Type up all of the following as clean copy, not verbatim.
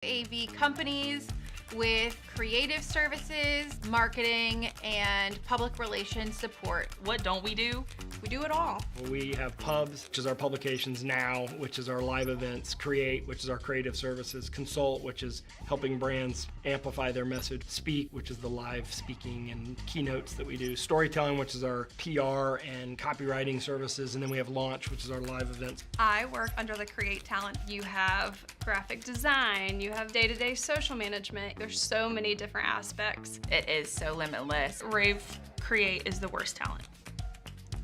AV companies with creative services, marketing, and public relations support. What don't we do? We do it all. We have Pubs, which is our publications now, which is our live events, Create, which is our creative services, Consult, which is helping brands amplify their message, Speak, which is the live speaking and keynotes that we do, Storytelling, which is our PR and copywriting services, and then we have Launch, which is our live events. I work under the Create talent. You have graphic design, you have day-to-day social management. There's so many different aspects. It is so limitless. rAVe Create is the worst talent.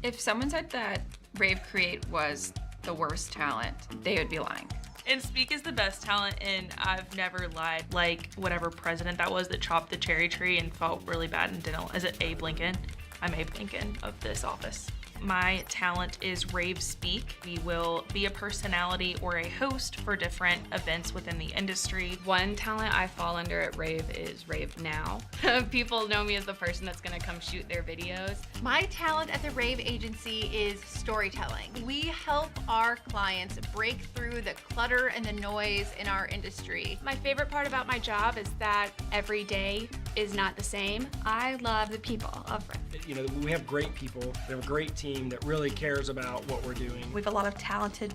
If someone said that rAVe Create was the worst talent, they would be lying. And Speak is the best talent, and I've never lied. Like whatever president that was that chopped the cherry tree and felt really bad and didn't. Is it Abe Lincoln? I'm Abe Lincoln of this office. My talent is rAVe Speak. We will be a personality or a host for different events within the industry. One talent I fall under at rAVe is rAVe Now. People know me as the person that's gonna come shoot their videos. My talent at the rAVe agency is storytelling. We help our clients break through the clutter and the noise in our industry. My favorite part about my job is that every day is not the same. I love the people of rAVe. You know, we have great people, we have a great team that really cares about what we're doing. We have a lot of talented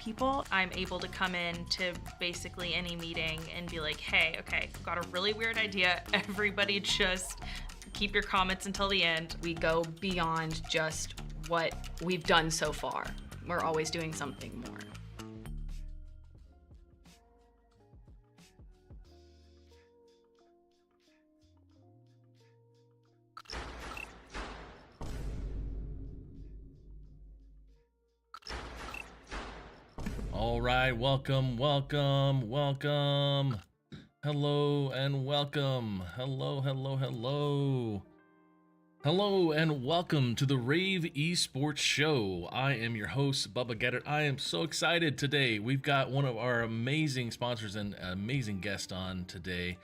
people. I'm able to come in to basically any meeting and be like, hey, okay, I've got a really weird idea. Everybody just keep your comments until the end. We go beyond just what we've done so far. We're always doing something more. All right, welcome. Hello and welcome. Hello and welcome to the rAVe Esports Show. I am your host, Bubba Gaeddert. I am so excited today. We've got one of our amazing sponsors and amazing guest on today.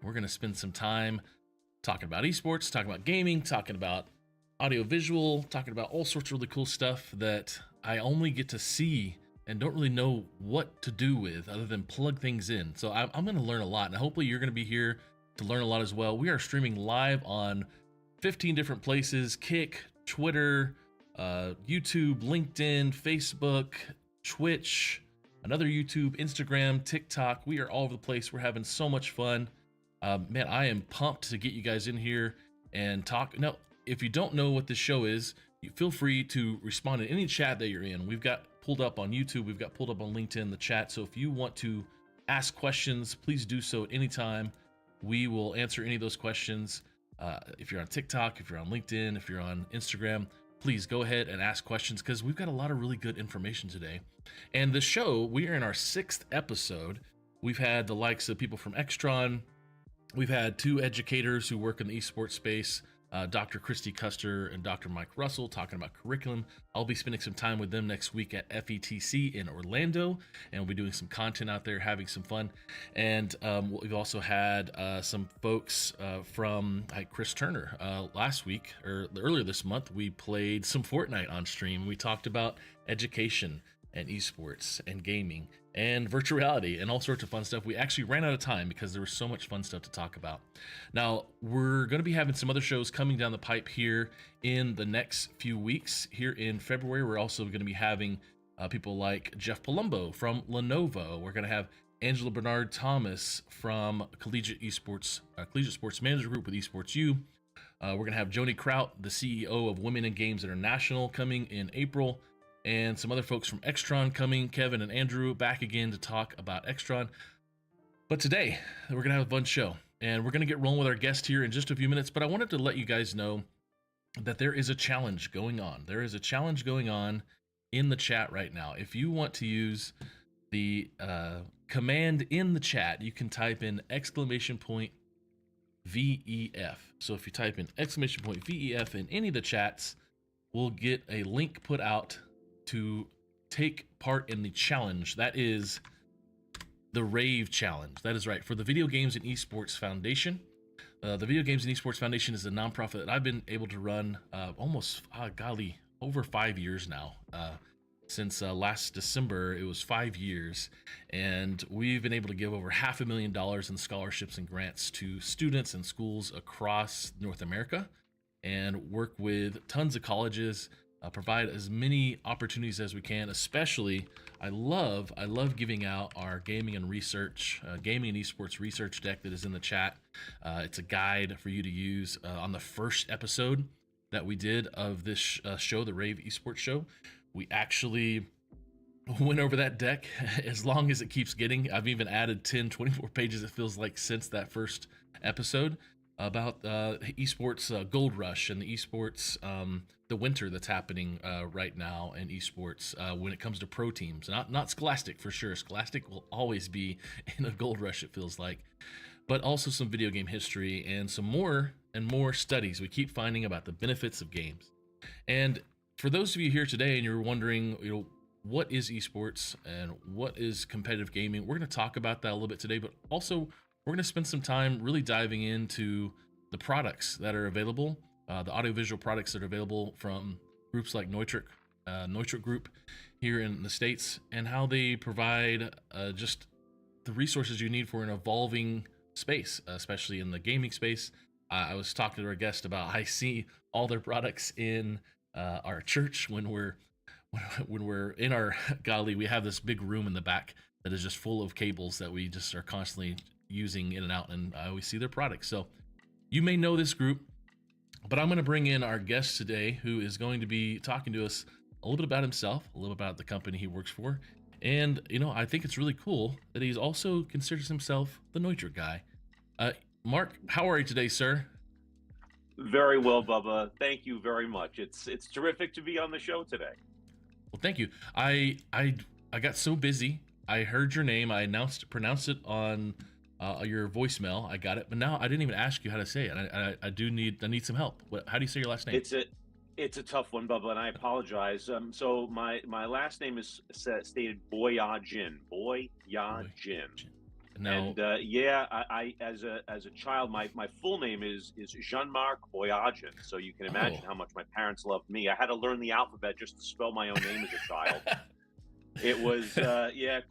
We're going to spend some time talking about esports, talking about gaming, talking about audio-visual, talking about all sorts of really cool stuff that I only get to see and don't really know what to do with other than plug things in. So I'm going to learn a lot, and hopefully you're going to be here to learn a lot as well. We are streaming live on 15 different places: Kick, Twitter, YouTube, LinkedIn, Facebook, Twitch, another YouTube, Instagram, TikTok. We are all over the place. We're having so much fun. Man, I am pumped to get you guys in here and talk. Now, if you don't know what this show is, you feel free to respond in any chat that you're in. We've got pulled up on YouTube, we've got pulled up on LinkedIn, the chat. So if you want to ask questions, please do so at any time. We will answer any of those questions. If you're on TikTok, if you're on LinkedIn, if you're on Instagram, please go ahead and ask questions because we've got a lot of really good information today. And the show, we are in our 6th episode. We've had the likes of people from Extron. We've had 2 educators who work in the esports space, Dr. Christy Custer and Dr. Mike Russell, talking about curriculum. I'll be spending some time with them next week at FETC in Orlando, and we'll be doing some content out there, having some fun. And we've also had some folks from Chris Turner last week, or earlier this month. We played some Fortnite on stream. We talked about education and esports and gaming and virtual reality and all sorts of fun stuff. We actually ran out of time because there was so much fun stuff to talk about. Now, we're going to be having some other shows coming down the pipe here in the next few weeks. Here in February, we're also going to be having people like Jeff Palumbo from Lenovo. We're going to have Angela Bernard Thomas from Collegiate Sports Manager Group with Esports U. We're going to have Joni Kraut, the CEO of Women in Games International, coming in April. And some other folks from Extron coming, Kevin and Andrew, back again to talk about Extron. But today, we're going to have a fun show, and we're going to get rolling with our guest here in just a few minutes. But I wanted to let you guys know that there is a challenge going on. There is a challenge going on in the chat right now. If you want to use the command in the chat, you can type in !VEF. So if you type in !VEF in any of the chats, we'll get a link put out to take part in the challenge. That is the rAVe Challenge. That is right, for the Video Games and Esports Foundation. The Video Games and Esports Foundation is a nonprofit that I've been able to run over 5 years now. since last December. It was 5 years, and we've been able to give over $500,000 in scholarships and grants to students and schools across North America, and work with tons of colleges, provide as many opportunities as we can. Especially, I love giving out our gaming and esports research deck that is in the chat. It's a guide for you to use on the first episode that we did of this show, the rAVe Esports Show. We actually went over that deck as long as it keeps getting. I've even added 24 pages, it feels like, since that first episode, about esports gold rush and the esports, the winter that's happening right now in esports when it comes to pro teams. Not Scholastic, for sure. Scholastic will always be in a gold rush, it feels like. But also some video game history and some more and more studies we keep finding about the benefits of games. And for those of you here today and you're wondering, what is esports and what is competitive gaming, we're going to talk about that a little bit today, but also we're going to spend some time really diving into the products that are available, the audiovisual products that are available from groups like Neutrik Group here in the States, and how they provide just the resources you need for an evolving space, especially in the gaming space. I was talking to our guest about, I see all their products in our church when we're in our golly, we have this big room in the back that is just full of cables that we just are constantly using in and out, and I always see their products. So you may know this group, but I'm going to bring in our guest today, who is going to be talking to us a little bit about himself, a little about the company he works for. And I think it's really cool that he's also considers himself the Neutrik guy. Mark, how are you today, sir? Very well, Bubba. Thank you very much. It's terrific to be on the show today. Well, thank you. I got so busy. I heard your name. I pronounced it on your voicemail. I got it, but now I didn't even ask you how to say it. I need some help. How do you say your last name? It's a tough one, Bubba, and I apologize. So my last name is stated Boyadjian. Boyadjian. No. And I as a child, my full name is Jean-Marc Boyadijan. So you can imagine how much my parents loved me. I had to learn the alphabet just to spell my own name as a child. It was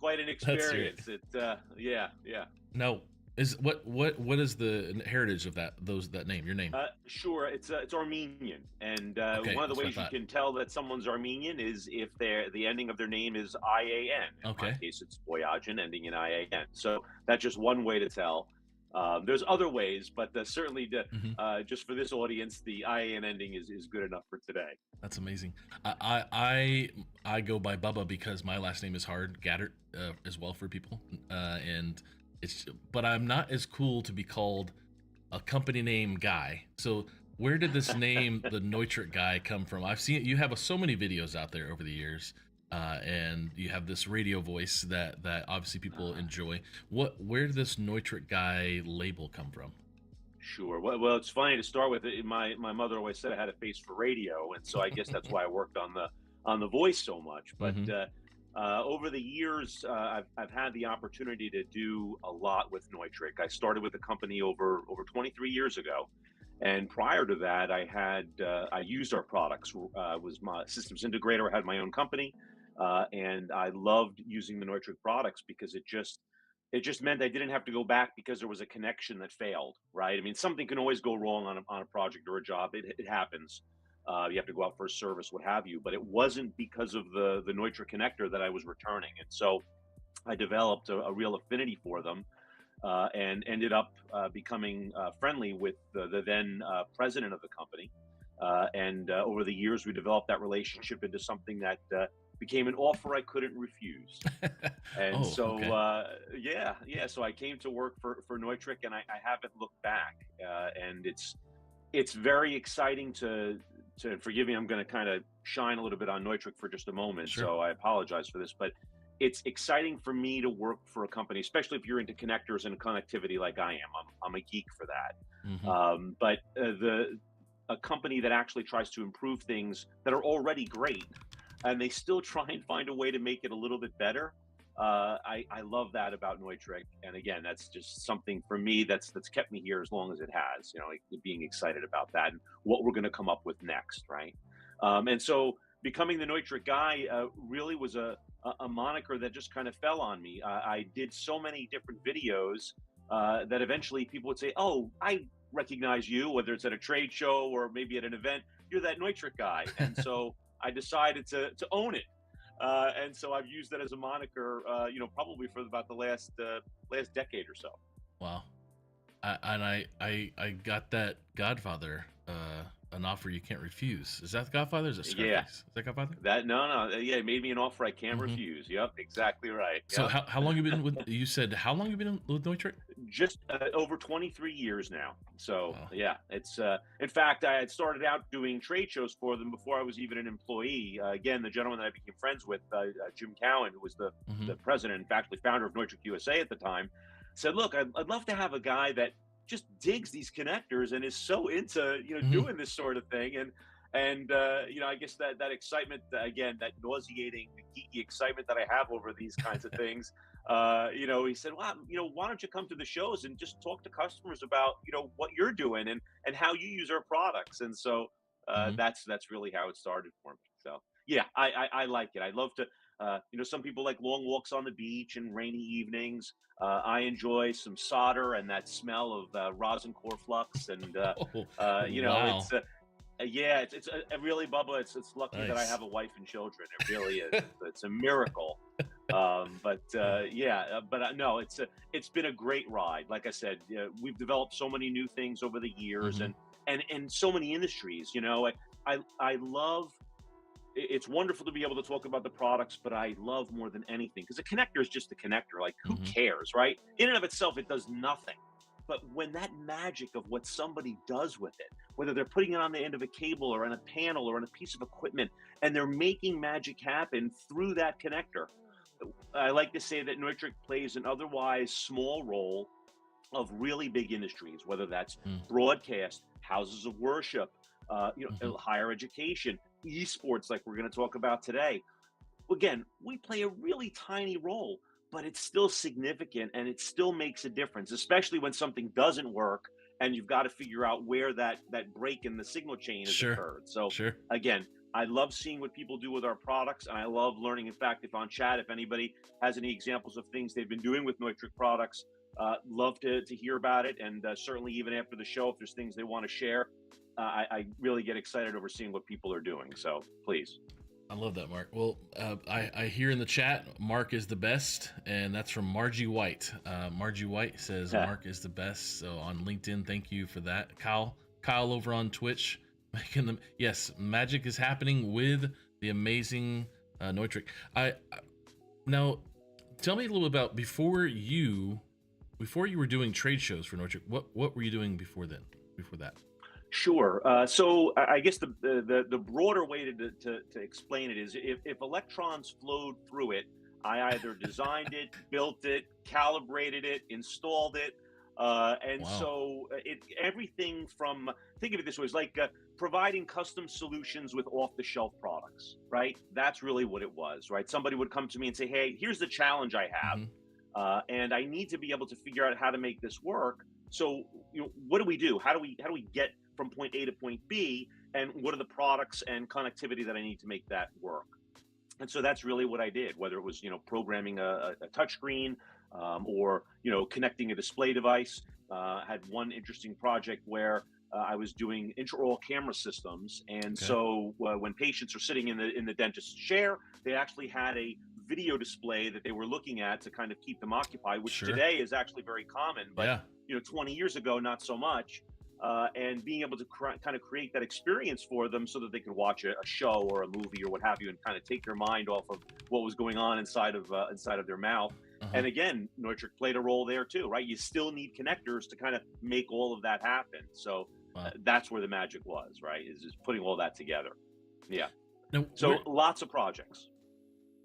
quite an experience. No. What is the heritage of that name? Your name? Sure, it's Armenian, and one of the ways you can tell that someone's Armenian is if the ending of their name is IAN. In my case, it's Boyadjian, ending in IAN. So that's just one way to tell. There's other ways, but certainly just for this audience, the IAN ending is good enough for today. That's amazing. I go by Bubba because my last name is hard, Gaeddert, as well for people, and but I'm not as cool to be called a company name guy. So where did this name, the Neutrik Guy, come from? I've seen you have so many videos out there over the years, and you have this radio voice that obviously people enjoy. Where did this Neutrik Guy label come from? Sure. Well, it's funny to start with. My mother always said I had a face for radio, and so I guess that's why I worked on the voice so much. But over the years, I've had the opportunity to do a lot with Neutrik. I started with the company over 23 years ago, and prior to that, I used our products. Was my systems integrator. I had my own company, and I loved using the Neutrik products because it just meant I didn't have to go back because there was a connection that failed. Right? I mean, something can always go wrong on a project or a job. It happens. You have to go out for a service, what have you, but it wasn't because of the Neutrik connector that I was returning. And so I developed a real affinity for them and ended up becoming friendly with the then president of the company. And over the years, we developed that relationship into something that became an offer I couldn't refuse. And so I came to work for Neutrik, and I haven't looked back. And it's very exciting to forgive me, I'm going to kind of shine a little bit on Neutrik for just a moment. Sure. So I apologize for this, but it's exciting for me to work for a company, especially if you're into connectors and connectivity like I am. I'm a geek for that. But a company that actually tries to improve things that are already great, and they still try and find a way to make it a little bit better. I love that about Neutrik, and again, that's just something for me that's kept me here as long as it has. Being excited about that and what we're going to come up with next, right? And so becoming the Neutrik Guy really was a moniker that just kind of fell on me. I did so many different videos that eventually people would say, "Oh, I recognize you," whether it's at a trade show or maybe at an event. You're that Neutrik Guy, and so I decided to own it. And so I've used that as a moniker, probably for about the last decade or so. Wow. I got that Godfather, an offer you can't refuse. Is that Godfather? Is it Scarface? Yeah. Is that Godfather? Yeah, it made me an offer I can't refuse. Yep, exactly right. So Yep. how long you been with? You said how long you been with Neutrik? Just over 23 years now. So Wow. yeah, it's in fact I had started out doing trade shows for them before I was even an employee. Again, the gentleman that I became friends with, Jim Cowan, who was the president, in fact, the founder of Neutrik USA at the time, said, "Look, I'd love to have a guy that just digs these connectors and is so into doing this sort of thing." And I guess that excitement, again, that nauseating, geeky excitement that I have over these kinds of things. He said, "Well, why don't you come to the shows and just talk to customers about what you're doing and how you use our products?" And so that's really how it started for me. So yeah, I like it. I love to. Some people like long walks on the beach and rainy evenings. I enjoy some solder and that smell of rosin core flux, and wow. it's really, Bubba. It's lucky that I Nice. have a wife and children. It really is. It's a miracle. No, it's been a great ride. Like I said, we've developed so many new things over the years, and so many industries. I love. It's wonderful to be able to talk about the products, but I love more than anything, because a connector is just a connector. Like, who cares, right? In and of itself, it does nothing. But when that magic of what somebody does with it, whether they're putting it on the end of a cable or on a panel or on a piece of equipment, and they're making magic happen through that connector, I like to say that Neutrik plays an otherwise small role of really big industries, whether that's broadcast, houses of worship, higher education, esports, like we're going to talk about today. Again, we play a really tiny role, but it's still significant, and it still makes a difference, especially when something doesn't work and you've got to figure out where that break in the signal chain has occurred. So again, I love seeing what people do with our products, and I love learning. In fact, if on chat, if anybody has any examples of things they've been doing with Neutrik products, love to hear about it. And certainly even after the show, if there's things they want to share, I really get excited over seeing what people are doing. So please. I love that, Mark. Well, I hear in the chat, Mark is the best, and that's from Margie White. Margie White says Mark is the best. So on LinkedIn, thank you for that. Kyle over on Twitch, making them. Yes, magic is happening with the amazing Neutrik. Now, tell me a little about before you were doing trade shows for Neutrik. What were you doing before then? Before that? Sure. So I guess the broader way to explain it is if electrons flowed through it, I either designed it, built it, calibrated it, installed it. So everything from, think of it this way, it's like providing custom solutions with off-the-shelf products, right? That's really what it was, right? Somebody would come to me and say, "Hey, here's the challenge I have, and I need to be able to figure out how to make this work. So, what do we do? How do we get from point A to point B, and what are the products and connectivity that I need to make that work?" And so that's really what I did, whether it was, programming a touchscreen, or, connecting a display device. Had one interesting project where I was doing intraoral camera systems. And so when patients are sitting in the dentist's chair, they actually had a video display that they were looking at to kind of keep them occupied, which today is actually very common, but 20 years ago, not so much. And being able to kind of create that experience for them so that they could watch a show or a movie or what have you, and kind of take their mind off of what was going on inside of their mouth. And again, Neutrik played a role there too, right? You still need connectors to kind of make all of that happen. So that's where the magic was, right? Is putting all that together. Yeah. Now, so lots of projects.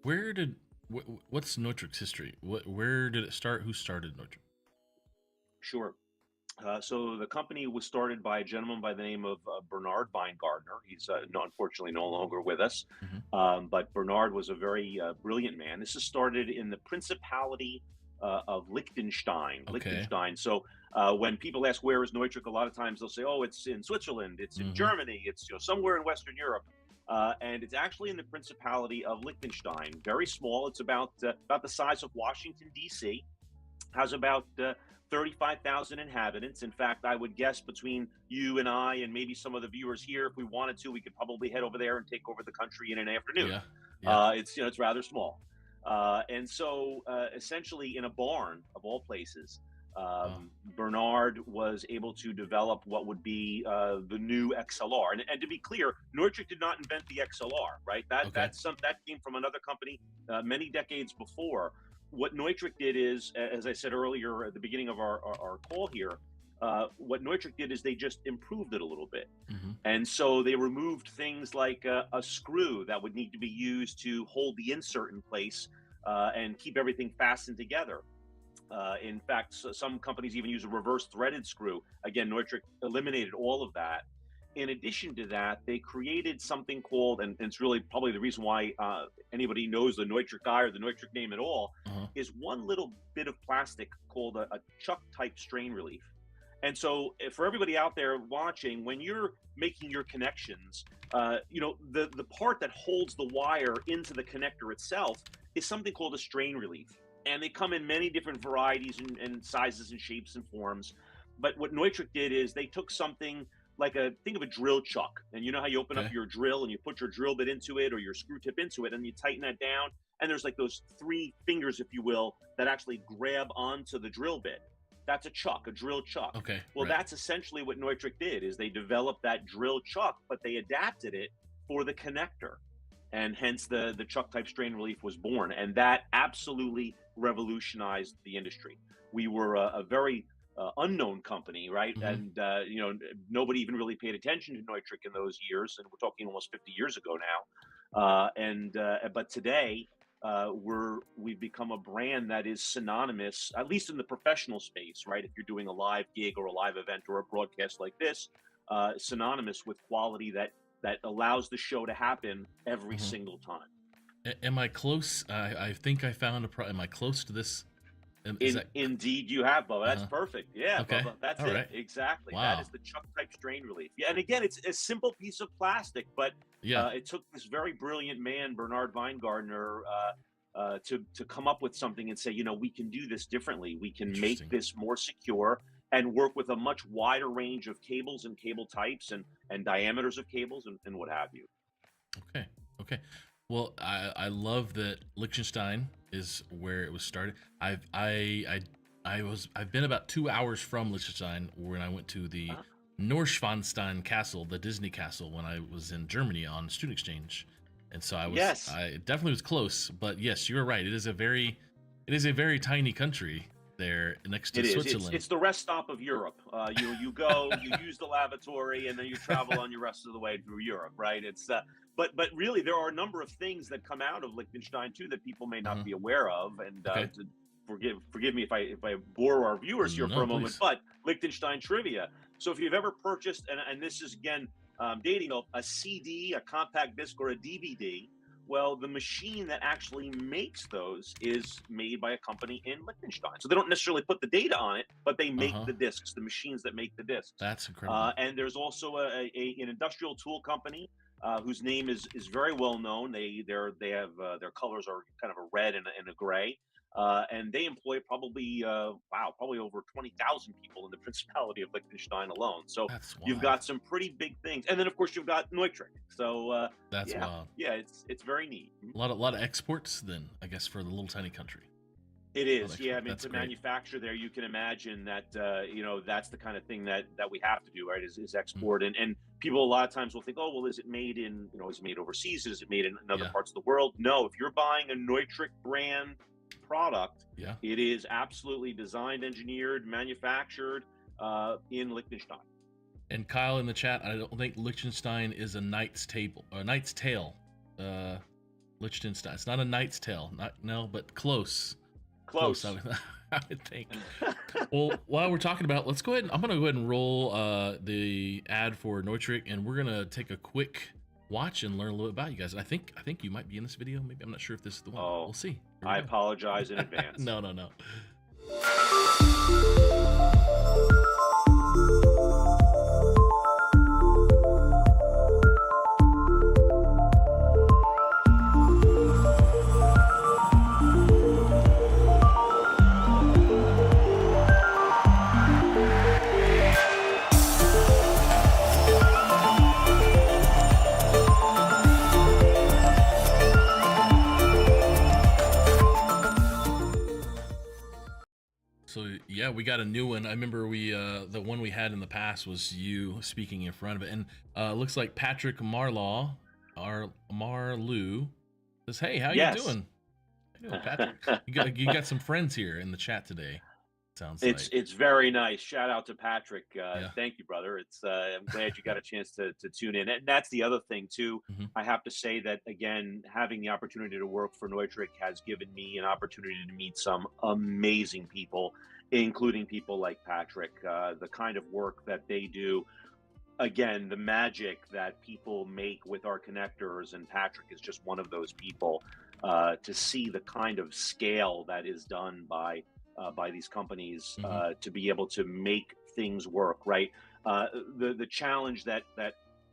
What's Neutrik's history? Where did it start? Who started Neutrik? Sure. So the company was started by a gentleman by the name of Bernard Weingardner. He's unfortunately no longer with us, but Bernard was a very brilliant man. This is started in the Principality of Liechtenstein. Liechtenstein. So when people ask where is Neutrik, a lot of times they'll say, "Oh, it's in Switzerland, it's in Germany, it's somewhere in Western Europe." and it's actually in the Principality of Liechtenstein. Very small. It's about the size of Washington, D.C., has about 35,000 inhabitants. In fact, I would guess between you and I and maybe some of the viewers here, if we wanted to, we could probably head over there and take over the country in an afternoon. It's rather small. And so essentially in a barn of all places, Bernard was able to develop what would be the new XLR. And to be clear, Neutrik did not invent the XLR, right? That came from another company many decades before. What Neutrik did is, as I said earlier at the beginning of our call here, what Neutrik did is they just improved it a little bit. And so they removed things like a screw that would need to be used to hold the insert in place and keep everything fastened together. In fact, some companies even use a reverse threaded screw. Again, Neutrik eliminated all of that. In addition to that, they created something called, and it's really probably the reason why anybody knows the Neutrik Guy or the Neutrik name at all, is one little bit of plastic called a chuck type strain relief. And so for everybody out there watching, when you're making your connections, the part that holds the wire into the connector itself is something called a strain relief. And they come in many different varieties and sizes and shapes and forms. But what Neutrik did is they took something like think of a drill chuck. And you know how you open up your drill and you put your drill bit into it or your screw tip into it and you tighten that down. And there's like those 3 fingers, if you will, that actually grab onto the drill bit. That's a chuck, a drill chuck. Well, that's essentially what Neutrik did, is they developed that drill chuck, but they adapted it for the connector. And hence the chuck type strain relief was born. And that absolutely revolutionized the industry. We were a very unknown company, right? And, nobody even really paid attention to Neutrik in those years. And we're talking almost 50 years ago now. But today, we've become a brand that is synonymous, at least in the professional space, right? If you're doing a live gig or a live event or a broadcast like this, synonymous with quality that allows the show to happen every single time. Am I close? I think I found am I close to this? Indeed you have, Bubba. That's perfect. Yeah, okay. Bubba. That's all it. Right. Exactly. Wow. That is the chuck type strain relief. Yeah, and again, it's a simple piece of plastic, but it took this very brilliant man, Bernard Weingartner, to come up with something and say, we can do this differently. We can make this more secure and work with a much wider range of cables and cable types and diameters of cables and what have you. Okay. Well, I love that Liechtenstein is where it was started. I've been about 2 hours from Liechtenstein when I went to the Neuschwanstein Castle, the Disney castle, when I was in Germany on student exchange. And so I definitely was close, but yes, you're right. It is a very tiny country there next to Switzerland. It's the rest stop of Europe. You go, you use the lavatory, and then you travel on your rest of the way through Europe, right? It's but really there are a number of things that come out of Liechtenstein too that people may not be aware of. And forgive me if I bore our viewers here for a moment, but Liechtenstein trivia. So if you've ever purchased, and this is again dating a CD, a compact disc, or a DVD. Well, the machine that actually makes those is made by a company in Liechtenstein. So they don't necessarily put the data on it, but they make the discs, the machines that make the discs. That's incredible. And there's also an industrial tool company whose name is very well known. They have their colors are kind of a red and a gray. And they employ probably over 20,000 people in the Principality of Liechtenstein alone. So you've got some pretty big things, and then of course you've got Neutrik. So that's wild. Yeah, it's very neat. A lot of exports then, I guess, for the little tiny country. It is, yeah. I mean, to manufacture there, you can imagine that that's the kind of thing that we have to do, right? Is export, and people a lot of times will think, oh, well, is it made in is it made overseas? Is it made in other parts of the world? No, if you're buying a Neutrik brand product, it is absolutely designed, engineered, manufactured in Liechtenstein. And Kyle in the chat, I don't think Liechtenstein is a knight's tale. Liechtenstein, it's not a knight's tale, but close. I would think. Well, while we're talking about, I'm going to go ahead and roll the ad for Neutrik, and we're going to take a quick watch and learn a little bit about you guys. And I think you might be in this video. Maybe I'm not sure if this is the one. Oh, we'll see. I apologize in advance. No. Yeah, we got a new one. I remember the one we had in the past was you speaking in front of it, and looks like Patrick Marlaw says, "Hey, how you doing?" How you doing, Patrick? you got some friends here in the chat today. Sounds like it's very nice. Shout out to Patrick. Thank you, brother. I'm glad you got a chance to tune in. And that's the other thing too. Mm-hmm. I have to say that again, having the opportunity to work for Neutrik has given me an opportunity to meet some amazing people, including people like Patrick. The kind of work that they do. Again, the magic that people make with our connectors, and Patrick is just one of those people. To see the kind of scale that is done by these companies to be able to make things work, right? The challenge that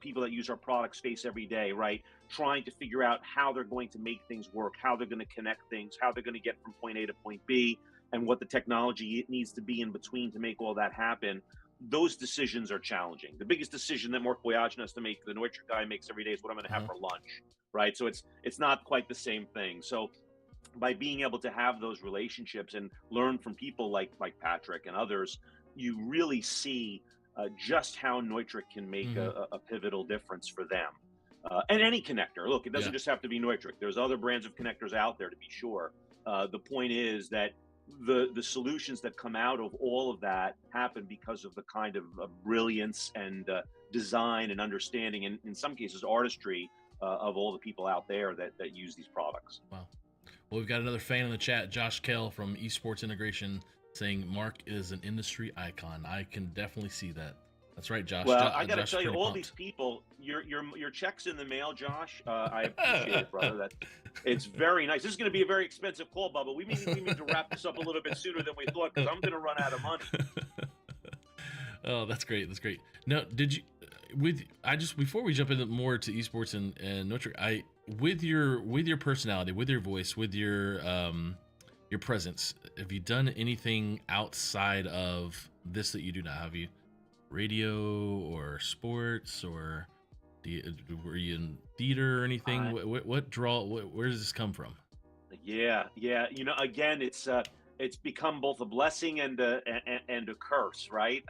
people that use our products face every day, right? Trying to figure out how they're going to make things work, how they're going to connect things, how they're going to get from point A to point B, and what the technology needs to be in between to make all that happen. Those decisions are challenging. The biggest decision that Mark Boyadijan has to make, the Neutrik guy makes every day, is what I'm going to have for lunch, right? So it's not quite the same thing. So by being able to have those relationships and learn from people like Patrick and others, you really see just how Neutrik can make a pivotal difference for them. And any connector. Look, it doesn't just have to be Neutrik. There's other brands of connectors out there, to be sure. The point is that the solutions that come out of all of that happen because of the kind of brilliance and design and understanding, and in some cases artistry, of all the people out there that use these products. Wow. Well, we've got another fan in the chat, Josh Kell from Esports Integration, saying Mark is an industry icon. I can definitely see that. That's right, Josh. Well, I got to tell you, all these people, your check's in the mail, Josh. I appreciate it, brother. That it's very nice. This is going to be a very expensive call, Bubba. We need to wrap this up a little bit sooner than we thought, because I'm going to run out of money. Oh, that's great. That's great. Now, did you? Before we jump into more to esports and Neutrik, with your personality, with your voice, with your presence, have you done anything outside of this that you do now? Have you radio or sports, or were you in theater or anything? Where does this come from? Yeah. Again, it's become both a blessing and a curse, right?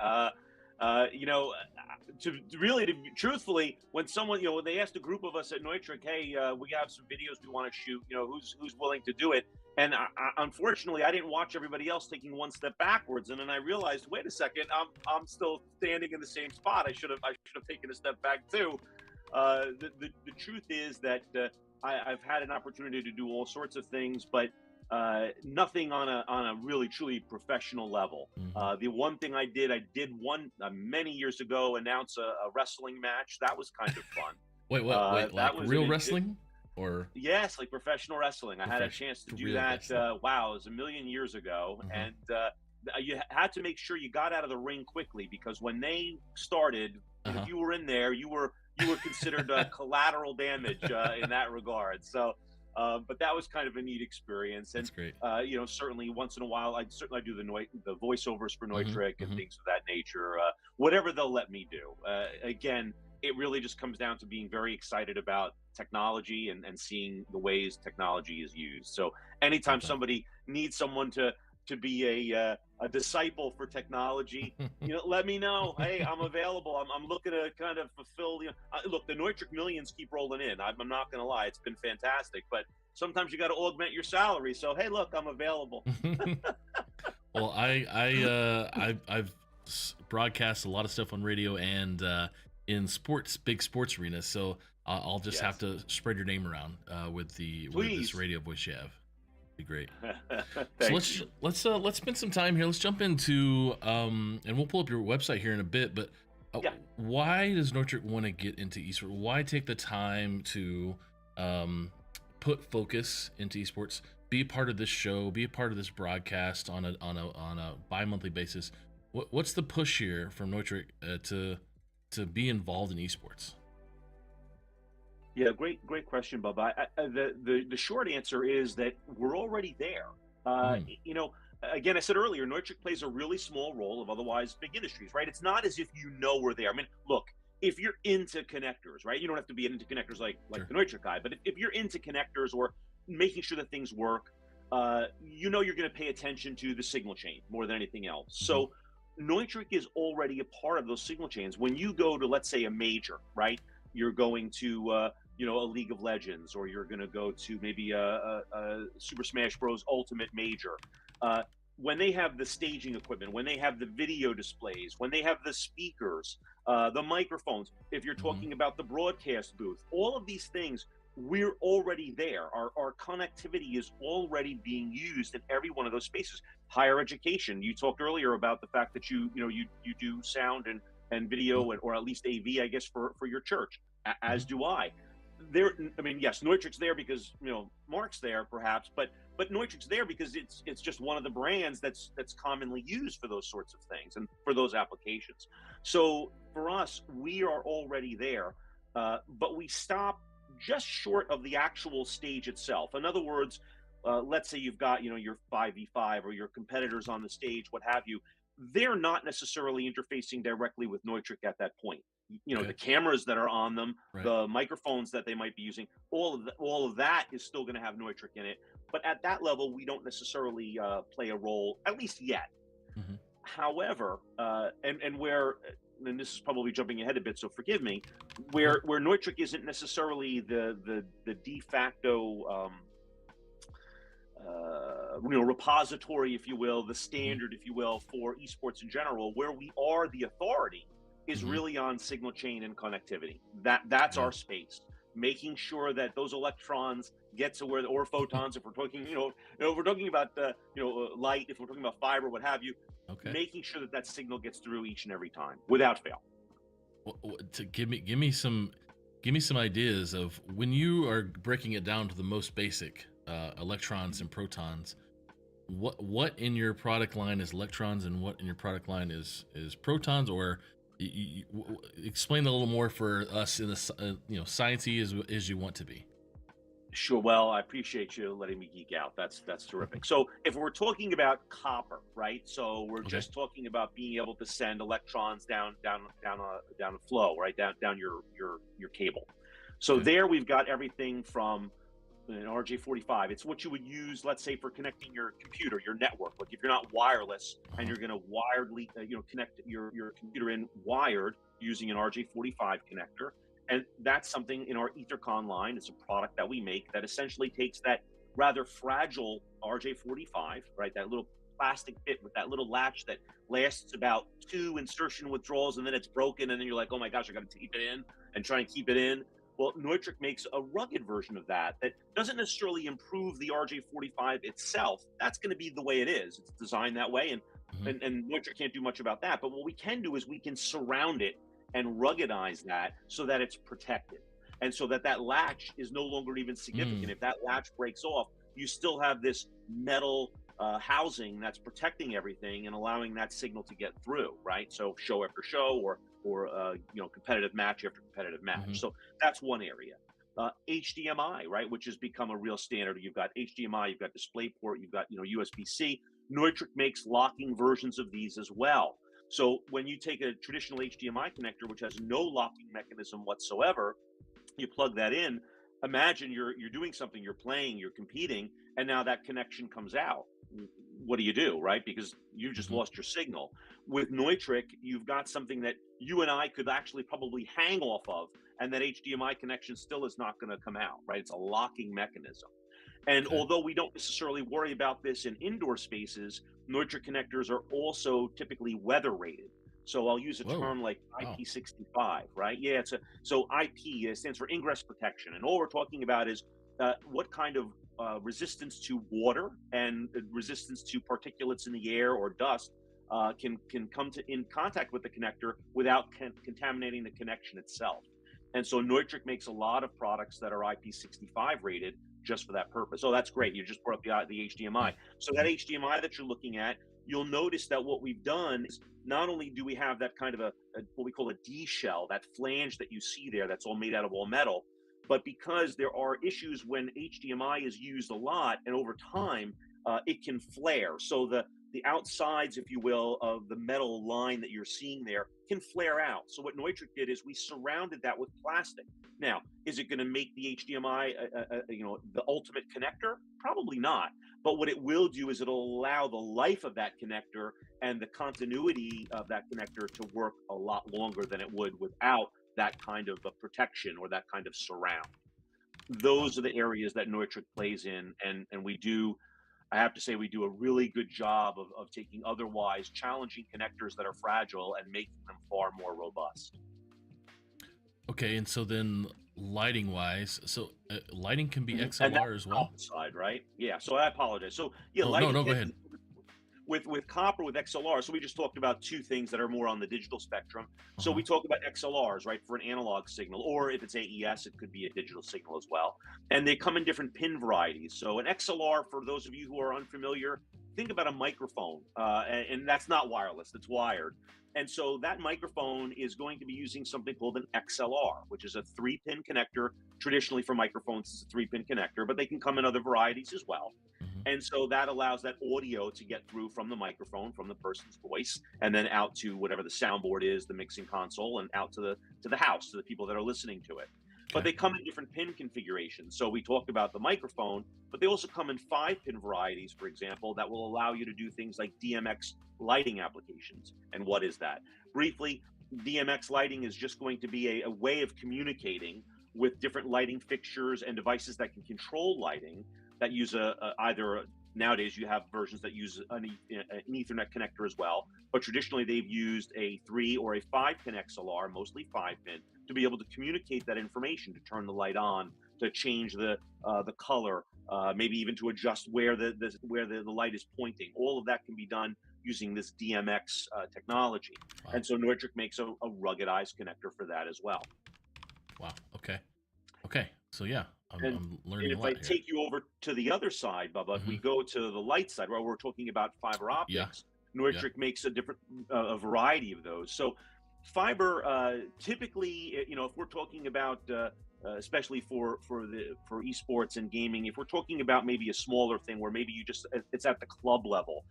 Truthfully, when someone, when they asked a group of us at Neutrik, hey, we have some videos we want to shoot, who's willing to do it? And unfortunately, I didn't watch everybody else taking one step backwards, and then I realized, wait a second, I'm still standing in the same spot. I should have taken a step back too. The truth is that I've had an opportunity to do all sorts of things, but nothing on a really truly professional level. The one thing I did many years ago, announce a wrestling match. That was kind of fun. Wait, like real wrestling? Or yes, like professional wrestling. I had a chance to do that. Wow, it was a million years ago, and you had to make sure you got out of the ring quickly, because when they started, if you were in there, you were considered collateral damage in that regard. So. But that was kind of a neat experience, and that's great. Certainly once in a while, I do the voiceovers for Neutrik and things of that nature. Whatever they'll let me do. Again, it really just comes down to being very excited about technology and seeing the ways technology is used. So anytime somebody needs someone to be a disciple for technology, let me know. Hey, I'm available. I'm looking to kind of fulfill. Look, the Neutrik millions keep rolling in. I'm not going to lie, it's been fantastic. But sometimes you got to augment your salary. So hey, look, I'm available. Well, I've broadcast a lot of stuff on radio and in big sports arenas. So I'll just have to spread your name around with this radio voice you have. Be great. So let's spend some time here. Let's jump into and we'll pull up your website here in a bit. But why does Neutrik want to get into esports? Why take the time to put focus into esports? Be a part of this show. Be a part of this broadcast on a bi-monthly basis. What's the push here from Neutrik to be involved in esports? Yeah, great question, Bubba. The short answer is that we're already there. Again, I said earlier, Neutrik plays a really small role of otherwise big industries, right? It's not as if we're there. I mean, look, if you're into connectors, right? You don't have to be into connectors like the Neutrik guy, but if you're into connectors or making sure that things work, you know you're going to pay attention to the signal chain more than anything else. So Neutrik is already a part of those signal chains. When you go to, let's say, a major, right? You're going to, you know, a League of Legends, or you're going to go to maybe a Super Smash Bros. Ultimate Major. When they have the staging equipment, when they have the video displays, when they have the speakers, the microphones, if you're talking about the broadcast booth, all of these things, we're already there. Our connectivity is already being used in every one of those spaces. Higher education, you talked earlier about the fact that you do sound and video, or at least AV, I guess, for your church, as do I. I mean, yes, Neutrik's there because, you know, Mark's there perhaps, but Neutrik's there because it's just one of the brands that's commonly used for those sorts of things and for those applications. So for us, we are already there, but we stop just short of the actual stage itself. In other words, let's say you've got, you know, your 5v5 or your competitors on the stage, what have you. They're not necessarily interfacing directly with Neutrik at that point. You know, the cameras that are on them, the microphones that they might be using, all of that is still going to have Neutrik in it. But at that level, we don't necessarily play a role, at least yet. However, and this is probably jumping ahead a bit, so forgive me, where Neutrik isn't necessarily the de facto you know, repository, if you will, the standard, if you will, for esports in general, where we are the authority is really on signal chain and connectivity. That's our space, making sure that those electrons get to where, or photons, if we're talking, you know, if we're talking about you know, light, if we're talking about fiber, what have you, making sure that signal gets through each and every time without fail. To give me some ideas of when you are breaking it down to the most basic, electrons and protons. What in your product line is electrons and what in your product line is protons? Or explain a little more for us in the you know, sciencey as you want to be. Sure. Well, I appreciate you letting me geek out. That's terrific. So if we're talking about copper, right? So we're just talking about being able to send electrons down a flow, right? Down your cable. So there we've got everything from an RJ45. It's what you would use, let's say, for connecting your computer, your network. Like if you're not wireless and you're going to wiredly, you know, connect your computer in wired using an RJ45 connector. And that's something in our EtherCon line. It's a product that we make that essentially takes that rather fragile RJ45, right? That little plastic bit with that little latch that lasts about 2 insertion withdrawals, and then it's broken, and then you're like, oh my gosh, I got to tape it in and try and keep it in. Well, Neutrik makes a rugged version of that doesn't necessarily improve the RJ45 itself. That's going to be the way it is. It's designed that way, and Neutrik can't do much about that. But what we can do is we can surround it and ruggedize that so that it's protected, and so that latch is no longer even significant. If that latch breaks off, you still have this metal housing that's protecting everything and allowing that signal to get through, right? So show after show, or you know, competitive match after competitive match. So that's one area. HDMI, right, which has become a real standard. You've got HDMI, you've got DisplayPort, you've got, you know, USB-C. Neutrik makes locking versions of these as well. So when you take a traditional HDMI connector, which has no locking mechanism whatsoever, you plug that in. Imagine you're doing something, you're playing, you're competing, and now that connection comes out. What do you do, right? Because you just lost your signal. With Neutrik, you've got something that you and I could actually probably hang off of, and that HDMI connection still is not going to come out, right? It's a locking mechanism. And although we don't necessarily worry about this in indoor spaces, Neutrik connectors are also typically weather rated. So I'll use a term like IP65, right? Yeah, so IP stands for ingress protection. And all we're talking about is what kind of resistance to water and resistance to particulates in the air or dust can come in contact with the connector without contaminating the connection itself. And so Neutrik makes a lot of products that are IP65 rated just for that purpose. Oh, that's great. You just brought up the HDMI. So that HDMI that you're looking at, you'll notice that what we've done is not only do we have that kind of a what we call a D shell, that flange that you see there, that's all made out of all metal, but because there are issues when HDMI is used a lot, and over time, it can flare. So the outsides, if you will, of the metal line that you're seeing there can flare out. So what Neutrik did is we surrounded that with plastic. Now, is it going to make the HDMI, the ultimate connector? Probably not. But what it will do is it'll allow the life of that connector and the continuity of that connector to work a lot longer than it would without that kind of a protection or that kind of surround. Those are the areas that Neutrik plays in, and I have to say, we do a really good job of taking otherwise challenging connectors that are fragile and making them far more robust. Okay, and so then lighting wise, so lighting can be XLR as well? Side, right? Yeah, so I apologize. So yeah, Oh, lighting no, go ahead. With copper, with XLR, so we just talked about two things that are more on the digital spectrum. So we Uh-huh. talk about XLRs, right, for an analog signal, or if it's AES, it could be a digital signal as well. And they come in different pin varieties. So an XLR, for those of you who are unfamiliar, think about a microphone, and that's not wireless, it's wired. And so that microphone is going to be using something called an XLR, which is a 3-pin connector. Traditionally for microphones, it's a 3-pin connector, but they can come in other varieties as well. And so that allows that audio to get through from the microphone, from the person's voice, and then out to whatever the soundboard is, the mixing console, and out to the house, to the people that are listening to it. But they come in different pin configurations. So we talked about the microphone, but they also come in 5-pin varieties, for example, that will allow you to do things like DMX lighting applications. And what is that? Briefly, DMX lighting is just going to be a way of communicating with different lighting fixtures and devices that can control lighting, that use nowadays you have versions that use an Ethernet connector as well, but traditionally they've used a 3 or a 5-pin XLR, mostly 5-pin, to be able to communicate that information, to turn the light on, to change the color, maybe even to adjust where the light is pointing. All of that can be done using this DMX technology. Wow. And so Neutrik makes a ruggedized connector for that as well. Wow. Okay. So yeah, I'm learning and a lot if I here. take you over to the other side, Bubba, if we go to the light side, where we're talking about fiber optics, Neutrik makes a different a variety of those. So fiber, typically, if we're talking about especially for esports and gaming, if we're talking about maybe a smaller thing where maybe it's at the club level,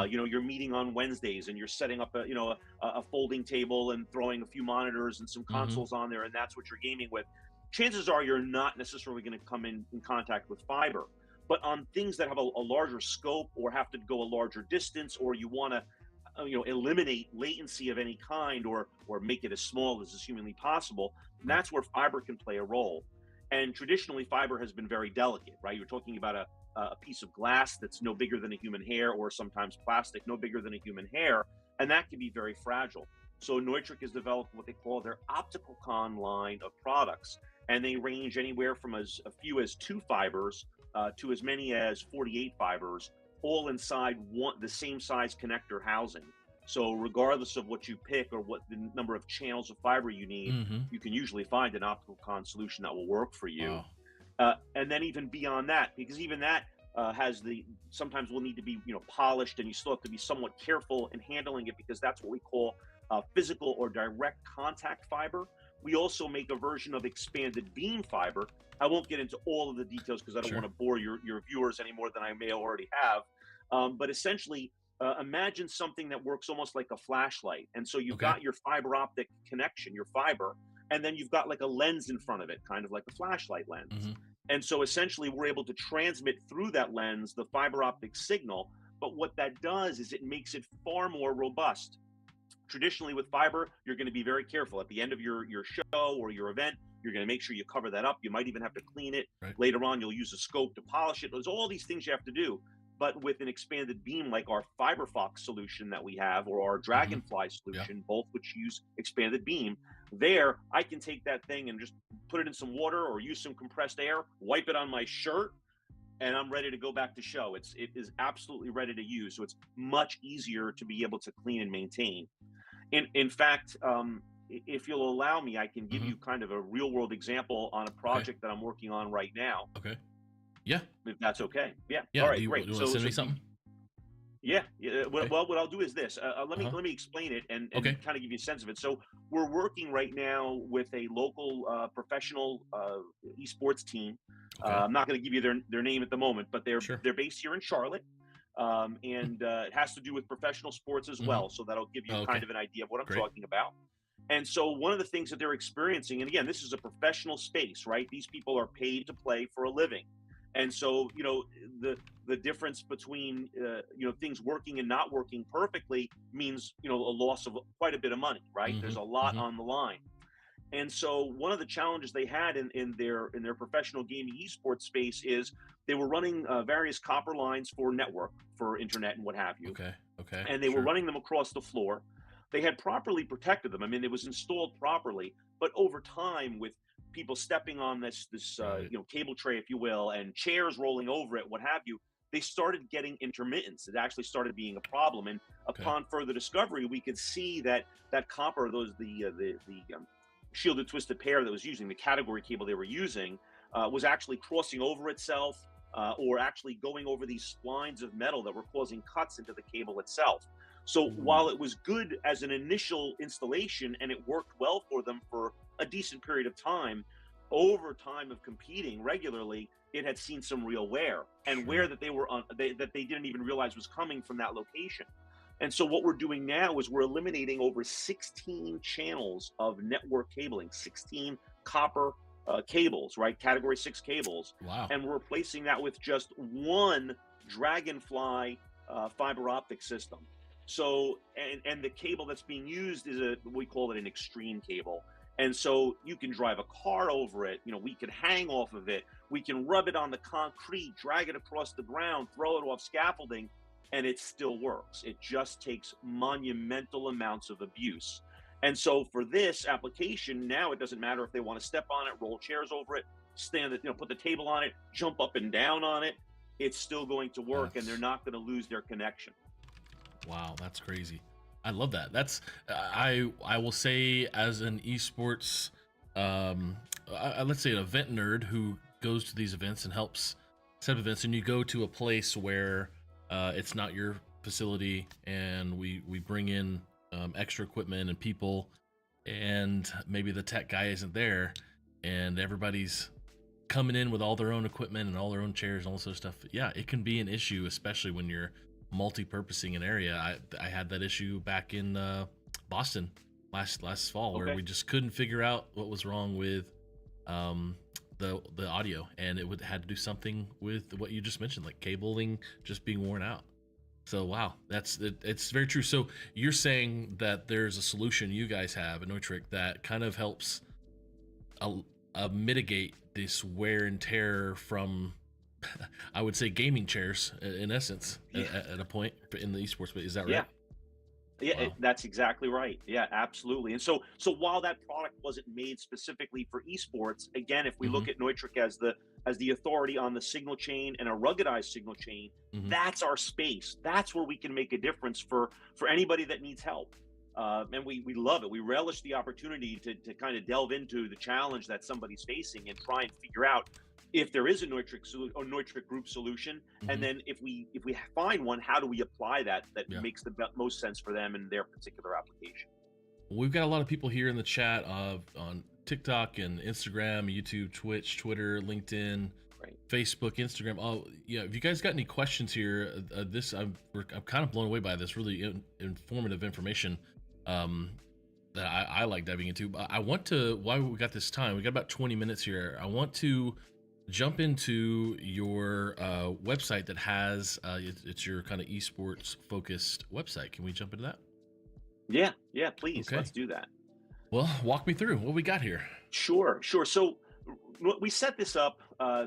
you're meeting on Wednesdays and you're setting up a folding table and throwing a few monitors and some consoles on there, and that's what you're gaming with. Chances are you're not necessarily going to come in contact with fiber. But on things that have a larger scope or have to go a larger distance, or you want to eliminate latency of any kind, or make it as small as is humanly possible, that's where fiber can play a role. And traditionally, fiber has been very delicate, right? You're talking about a piece of glass that's no bigger than a human hair, or sometimes plastic no bigger than a human hair, and that can be very fragile. So Neutrik has developed what they call their optical con line of products, and they range anywhere from as few as 2 fibers to as many as 48 fibers, all inside the same size connector housing. So regardless of what you pick or what the number of channels of fiber you need, you can usually find an optical con solution that will work for you. Wow. And then even beyond that, because even that sometimes will need to be polished, and you still have to be somewhat careful in handling it, because that's what we call physical or direct contact fiber. We also make a version of expanded beam fiber. I won't get into all of the details because I don't want to bore your viewers any more than I may already have. But essentially, imagine something that works almost like a flashlight. And so you've got your fiber optic connection, your fiber, and then you've got like a lens in front of it, kind of like a flashlight lens. And so essentially, we're able to transmit through that lens the fiber optic signal. But what that does is it makes it far more robust. Traditionally with fiber, you're going to be very careful. At the end of your show or your event, you're going to make sure you cover that up. You might even have to clean it. Later on, you'll use a scope to polish it. There's all these things you have to do. But with an expanded beam like our FiberFox solution that we have, or our Dragonfly solution, both which use expanded beam, there I can take that thing and just put it in some water or use some compressed air, wipe it on my shirt, and I'm ready to go back to show. It is absolutely ready to use. So it's much easier to be able to clean and maintain. In fact, if you'll allow me, I can give you kind of a real world example on a project that I'm working on right now. Okay. Yeah. If that's okay. Yeah. Yeah. All right. Great. Do you want to send me something? Yeah. Well, what I'll do is this. Let me explain it and kind of give you a sense of it. So we're working right now with a local professional esports team. I'm not going to give you their name at the moment, but they're based here in Charlotte. And it has to do with professional sports as well. So that'll give you kind of an idea of what I'm talking about. And so one of the things that they're experiencing, and again, this is a professional space, right? These people are paid to play for a living. And so, the difference between, things working and not working perfectly means, a loss of quite a bit of money, right? There's a lot on the line. And so one of the challenges they had in their professional gaming esports space is they were running various copper lines for network, for internet and what have you. Okay. And they were running them across the floor. They had properly protected them. I mean, it was installed properly, but over time, with people stepping on this cable tray, if you will, and chairs rolling over it, what have you, they started getting intermittence. It actually started being a problem. And upon further discovery, we could see that copper, the shielded twisted pair that was using the category cable they were using, was actually crossing over itself, or actually going over these splines of metal that were causing cuts into the cable itself. So while it was good as an initial installation and it worked well for them for a decent period of time, over time of competing regularly, it had seen some real wear and wear that they were on, that they didn't even realize was coming from that location. And so what we're doing now is we're eliminating over 16 channels of network cabling, 16 copper cables, right? Category 6 cables. Wow. And we're replacing that with just one Dragonfly fiber optic system. So, and the cable that's being used is we call it an Extreme cable. And so you can drive a car over it. We can hang off of it. We can rub it on the concrete, drag it across the ground, throw it off scaffolding, and it still works. It just takes monumental amounts of abuse. And so for this application, now it doesn't matter if they want to step on it, roll chairs over it, stand it, put the table on it, jump up and down on it. It's still going to work, and they're not going to lose their connection. Wow, that's crazy. I love that. That's I will say, as an esports, let's say an event nerd who goes to these events and helps set up events, and you go to a place where it's not your facility, and we bring in extra equipment and people, and maybe the tech guy isn't there, and everybody's coming in with all their own equipment and all their own chairs and all this other stuff. Yeah, it can be an issue, especially when you're multi-purposing an area. I had that issue back in Boston last fall, where we just couldn't figure out what was wrong with the audio, and it had to do something with what you just mentioned, like cabling just being worn out. So wow, it's very true. So you're saying that there's a solution you guys have at Neutrik that kind of helps mitigate this wear and tear from, I would say, gaming chairs, in essence, at a point in the esports. But is that right? Yeah, wow. That's exactly right. Yeah, absolutely. And so while that product wasn't made specifically for esports, again, if we look at Neutrik as the authority on the signal chain and a ruggedized signal chain, that's our space. That's where we can make a difference for anybody that needs help. And we love it. We relish the opportunity to kind of delve into the challenge that somebody's facing and try and figure out if there is a Neutrik group solution, and then if we find one, how do we apply that makes the most sense for them in their particular application? We've got a lot of people here in the chat on TikTok and Instagram, YouTube, Twitch, Twitter, LinkedIn, Facebook, Instagram. Oh yeah, if you guys got any questions here, I'm kind of blown away by this really informative information that I like diving into. I want to, while we got this time, we got about 20 minutes here, I want to jump into your website that has it's your kind of esports focused website. Can we jump into that? Yeah, please. Okay. Let's do that. Well, walk me through what we got here. Sure. So we set this up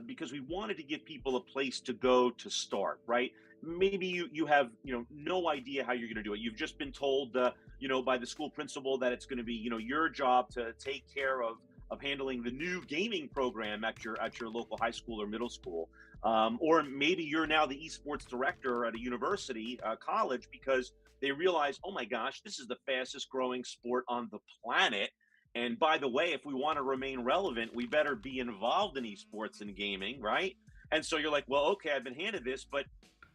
because we wanted to give people a place to go to start, right? Maybe you have no idea how you're going to do it. You've just been told by the school principal that it's going to be your job to take care of handling the new gaming program at your local high school or middle school, or maybe you're now the esports director at a university, college, because they realize, oh my gosh, this is the fastest growing sport on the planet, and by the way, if we want to remain relevant, we better be involved in esports and gaming, right? And so you're like, well, okay, I've been handed this, but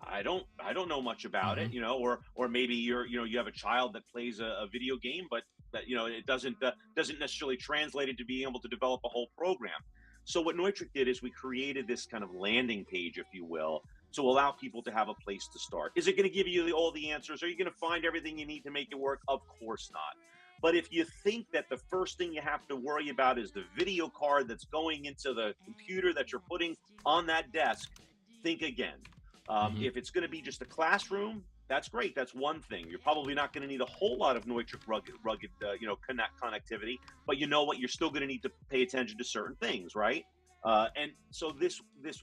I don't know much about it, or maybe you have a child that plays a video game, but that it doesn't necessarily translate into being able to develop a whole program. So what Neutrik did is we created this kind of landing page, if you will, to allow people to have a place to start. Is it going to give you all the answers? Are you going to find everything you need to make it work? Of course not. But if you think that the first thing you have to worry about is the video card that's going into the computer that you're putting on that desk, think again. If it's going to be just a classroom, that's great. That's one thing. You're probably not going to need a whole lot of Neutrik rugged connectivity, but you know what? You're still going to need to pay attention to certain things, right? And so this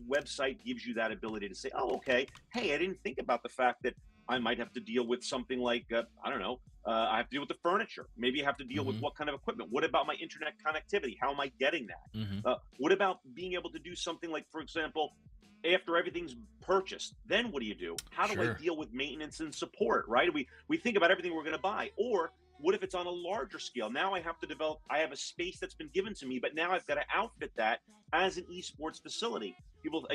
website gives you that ability to say, oh, okay, hey, I didn't think about the fact that I might have to deal with something like, I don't know, I have to deal with the furniture. Maybe I have to deal with what kind of equipment. What about my internet connectivity? How am I getting that? What about being able to do something like, for example, after everything's purchased, then what do you do? How do I deal with maintenance and support, right? We think about everything we're going to buy. Or what if it's on a larger scale? Now I have to develop, I have a space that's been given to me, but now I've got to outfit that as an esports facility. People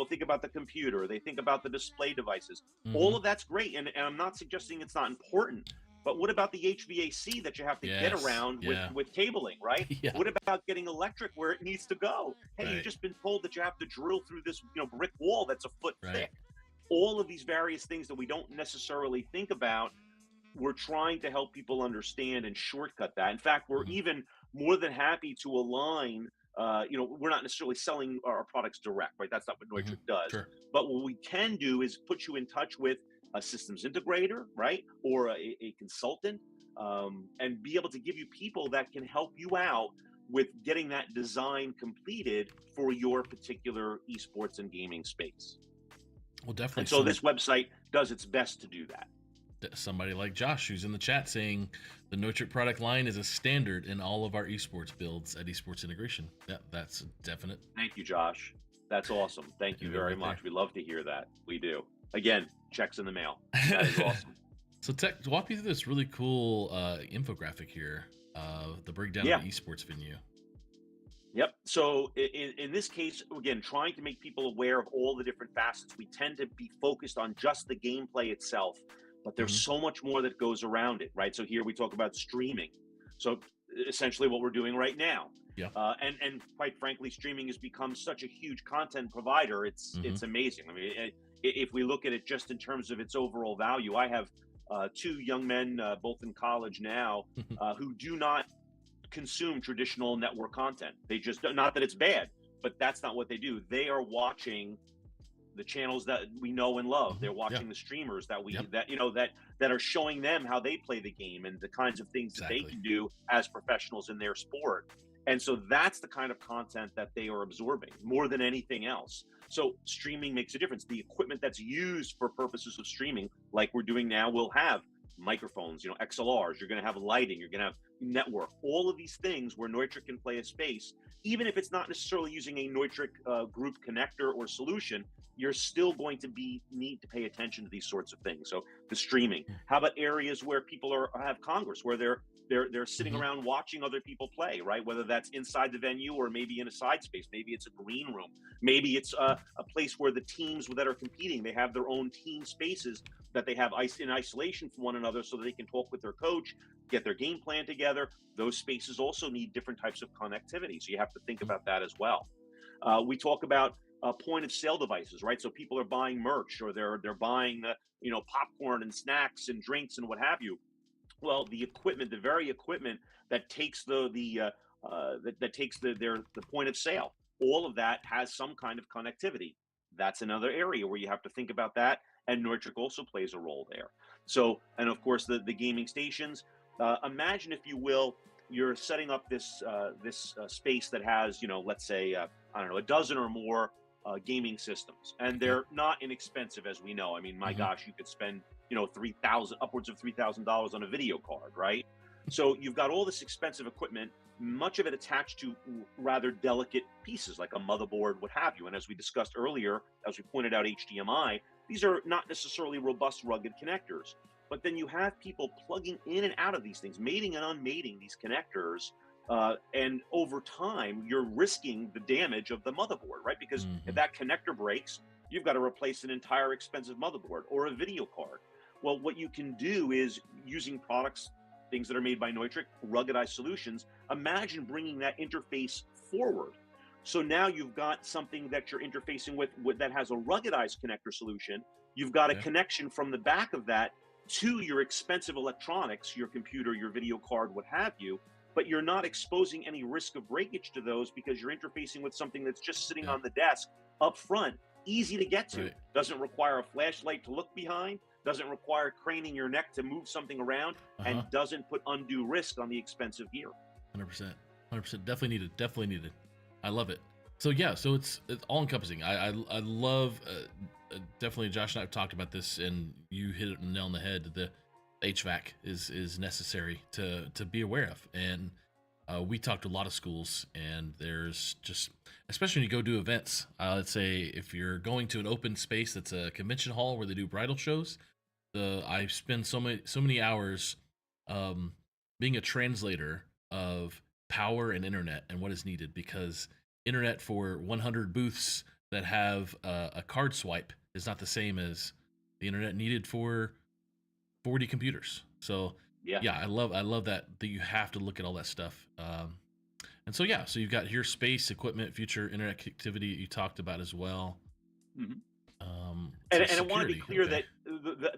think about the computer, they think about the display devices. All of that's great. And I'm not suggesting it's not important. But what about the HVAC that you have to get around with cabling, right? What about getting electric where it needs to go? Hey, you've just been told that you have to drill through this brick wall that's a foot thick. All of these various things that we don't necessarily think about, we're trying to help people understand and shortcut that. In fact, we're even more than happy to align. We're not necessarily selling our products direct, right? That's not what Neutrik does. But what we can do is put you in touch with a systems integrator, right? Or a consultant, and be able to give you people that can help you out with getting that design completed for your particular esports and gaming space. Well, definitely. And so this website does its best to do that. Somebody like Josh, who's in the chat, saying the Neutrik product line is a standard in all of our esports builds at Esports Integration. That's definite. Thank you, Josh. That's awesome. Thank you very much. We love to hear that. We do. Again, checks in the mail. That is awesome. So, Tech, walk me through this really cool infographic here, the breakdown of the esports venue. Yep. So in this case, again, trying to make people aware of all the different facets. We tend to be focused on just the gameplay itself, but there's so much more that goes around it, right? So here we talk about streaming. So essentially what we're doing right now. And quite frankly, streaming has become such a huge content provider. It's amazing. I mean, if we look at it just in terms of its overall value, I have two young men, both in college now, who do not consume traditional network content. They just, not that it's bad, but that's not what they do. They are watching the channels that we know and love. They're watching the streamers that we that are showing them how they play the game and the kinds of things that they can do as professionals in their sport. And so that's the kind of content that they are absorbing more than anything else. So streaming makes a difference. The equipment that's used for purposes of streaming, like we're doing now, will have microphones, XLRs, you're going to have lighting, you're going to have network, all of these things where Neutrik can play a space. Even if it's not necessarily using a Neutrik group connector or solution, you're still going to need to pay attention to these sorts of things. So the streaming. How about areas where people have Congress, where they're sitting around watching other people play, right? Whether that's inside the venue or maybe in a side space, maybe it's a green room, maybe it's a place where the teams that are competing, they have their own team spaces that they have in isolation from one another so that they can talk with their coach, get their game plan together. Those spaces also need different types of connectivity. So you have to think about that as well. We talk about point of sale devices, right? So people are buying merch or they're buying, popcorn and snacks and drinks and what have you. Well, the equipment, the very equipment that takes the point of sale, all of that has some kind of connectivity. That's another area where you have to think about that. And Neutrik also plays a role there. So, and of course, the gaming stations. Imagine, if you will, you're setting up this space that has, let's say, a dozen or more gaming systems, and they're not inexpensive, as we know. I mean, my gosh, you could spend, upwards of $3,000 on a video card, right? So you've got all this expensive equipment, much of it attached to rather delicate pieces like a motherboard, what have you. And as we discussed earlier, as we pointed out, HDMI, these are not necessarily robust, rugged connectors. But then you have people plugging in and out of these things, mating and unmating these connectors. And over time, you're risking the damage of the motherboard, right? Because if that connector breaks, you've got to replace an entire expensive motherboard or a video card. Well, what you can do is, using products, things that are made by Neutrik, ruggedized solutions, imagine bringing that interface forward. So now you've got something that you're interfacing with that has a ruggedized connector solution. You've got a connection from the back of that to your expensive electronics, your computer, your video card, what have you, but you're not exposing any risk of breakage to those because you're interfacing with something that's just sitting on the desk up front, easy to get to. Doesn't require a flashlight to look behind, doesn't require craning your neck to move something around, and doesn't put undue risk on the expensive gear. 100%. Definitely needed. I love it. So yeah, so it's all encompassing. I love, definitely Josh and I have talked about this, and you hit it on the nail on the head. The HVAC is necessary to be aware of. And we talked to a lot of schools, and there's just, especially when you go do events, let's say if you're going to an open space that's a convention hall where they do bridal shows, I spend so many hours being a translator of power and internet and what is needed, because internet for 100 booths that have a card swipe is not the same as the internet needed for 40 computers. So yeah, I love that you have to look at all that stuff. And so so you've got here space, equipment, future internet connectivity you talked about as well. And I want to be clear that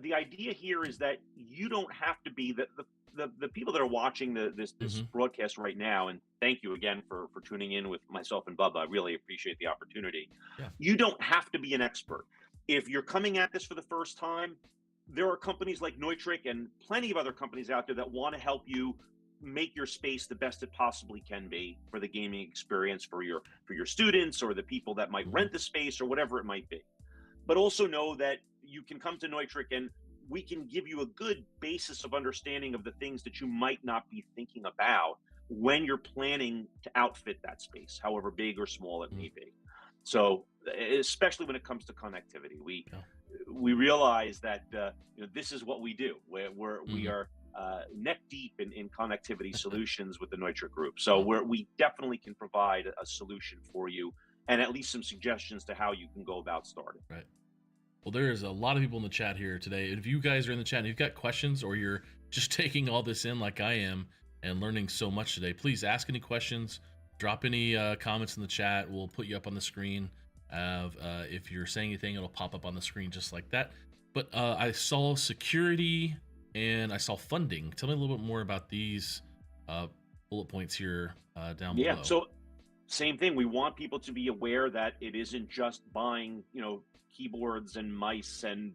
the idea here is that you don't have to be the people that are watching this broadcast right now, and thank you again for tuning in with myself and Bubba. I really appreciate the opportunity. You don't have to be an expert. If you're coming at this for the first time, there are companies like Neutrik and plenty of other companies out there that want to help you make your space the best it possibly can be for the gaming experience for your students or the people that might rent the space or whatever it might be. But also know that you can come to Neutrik and we can give you a good basis of understanding of the things that you might not be thinking about when you're planning to outfit that space, however big or small it may be. So especially when it comes to connectivity, we realize that this is what we do. We are neck deep in connectivity solutions with the Neutrik Group. So we definitely can provide a solution for you and at least some suggestions to how you can go about starting. Right. Well, there is a lot of people in the chat here today. If you guys are in the chat and you've got questions, or you're just taking all this in like I am and learning so much today, please ask any questions, drop any comments in the chat. We'll put you up on the screen. If you're saying anything, it'll pop up on the screen just like that. But I saw security and I saw funding. Tell me a little bit more about these bullet points here down below. Yeah, so same thing. We want people to be aware that it isn't just buying, keyboards and mice and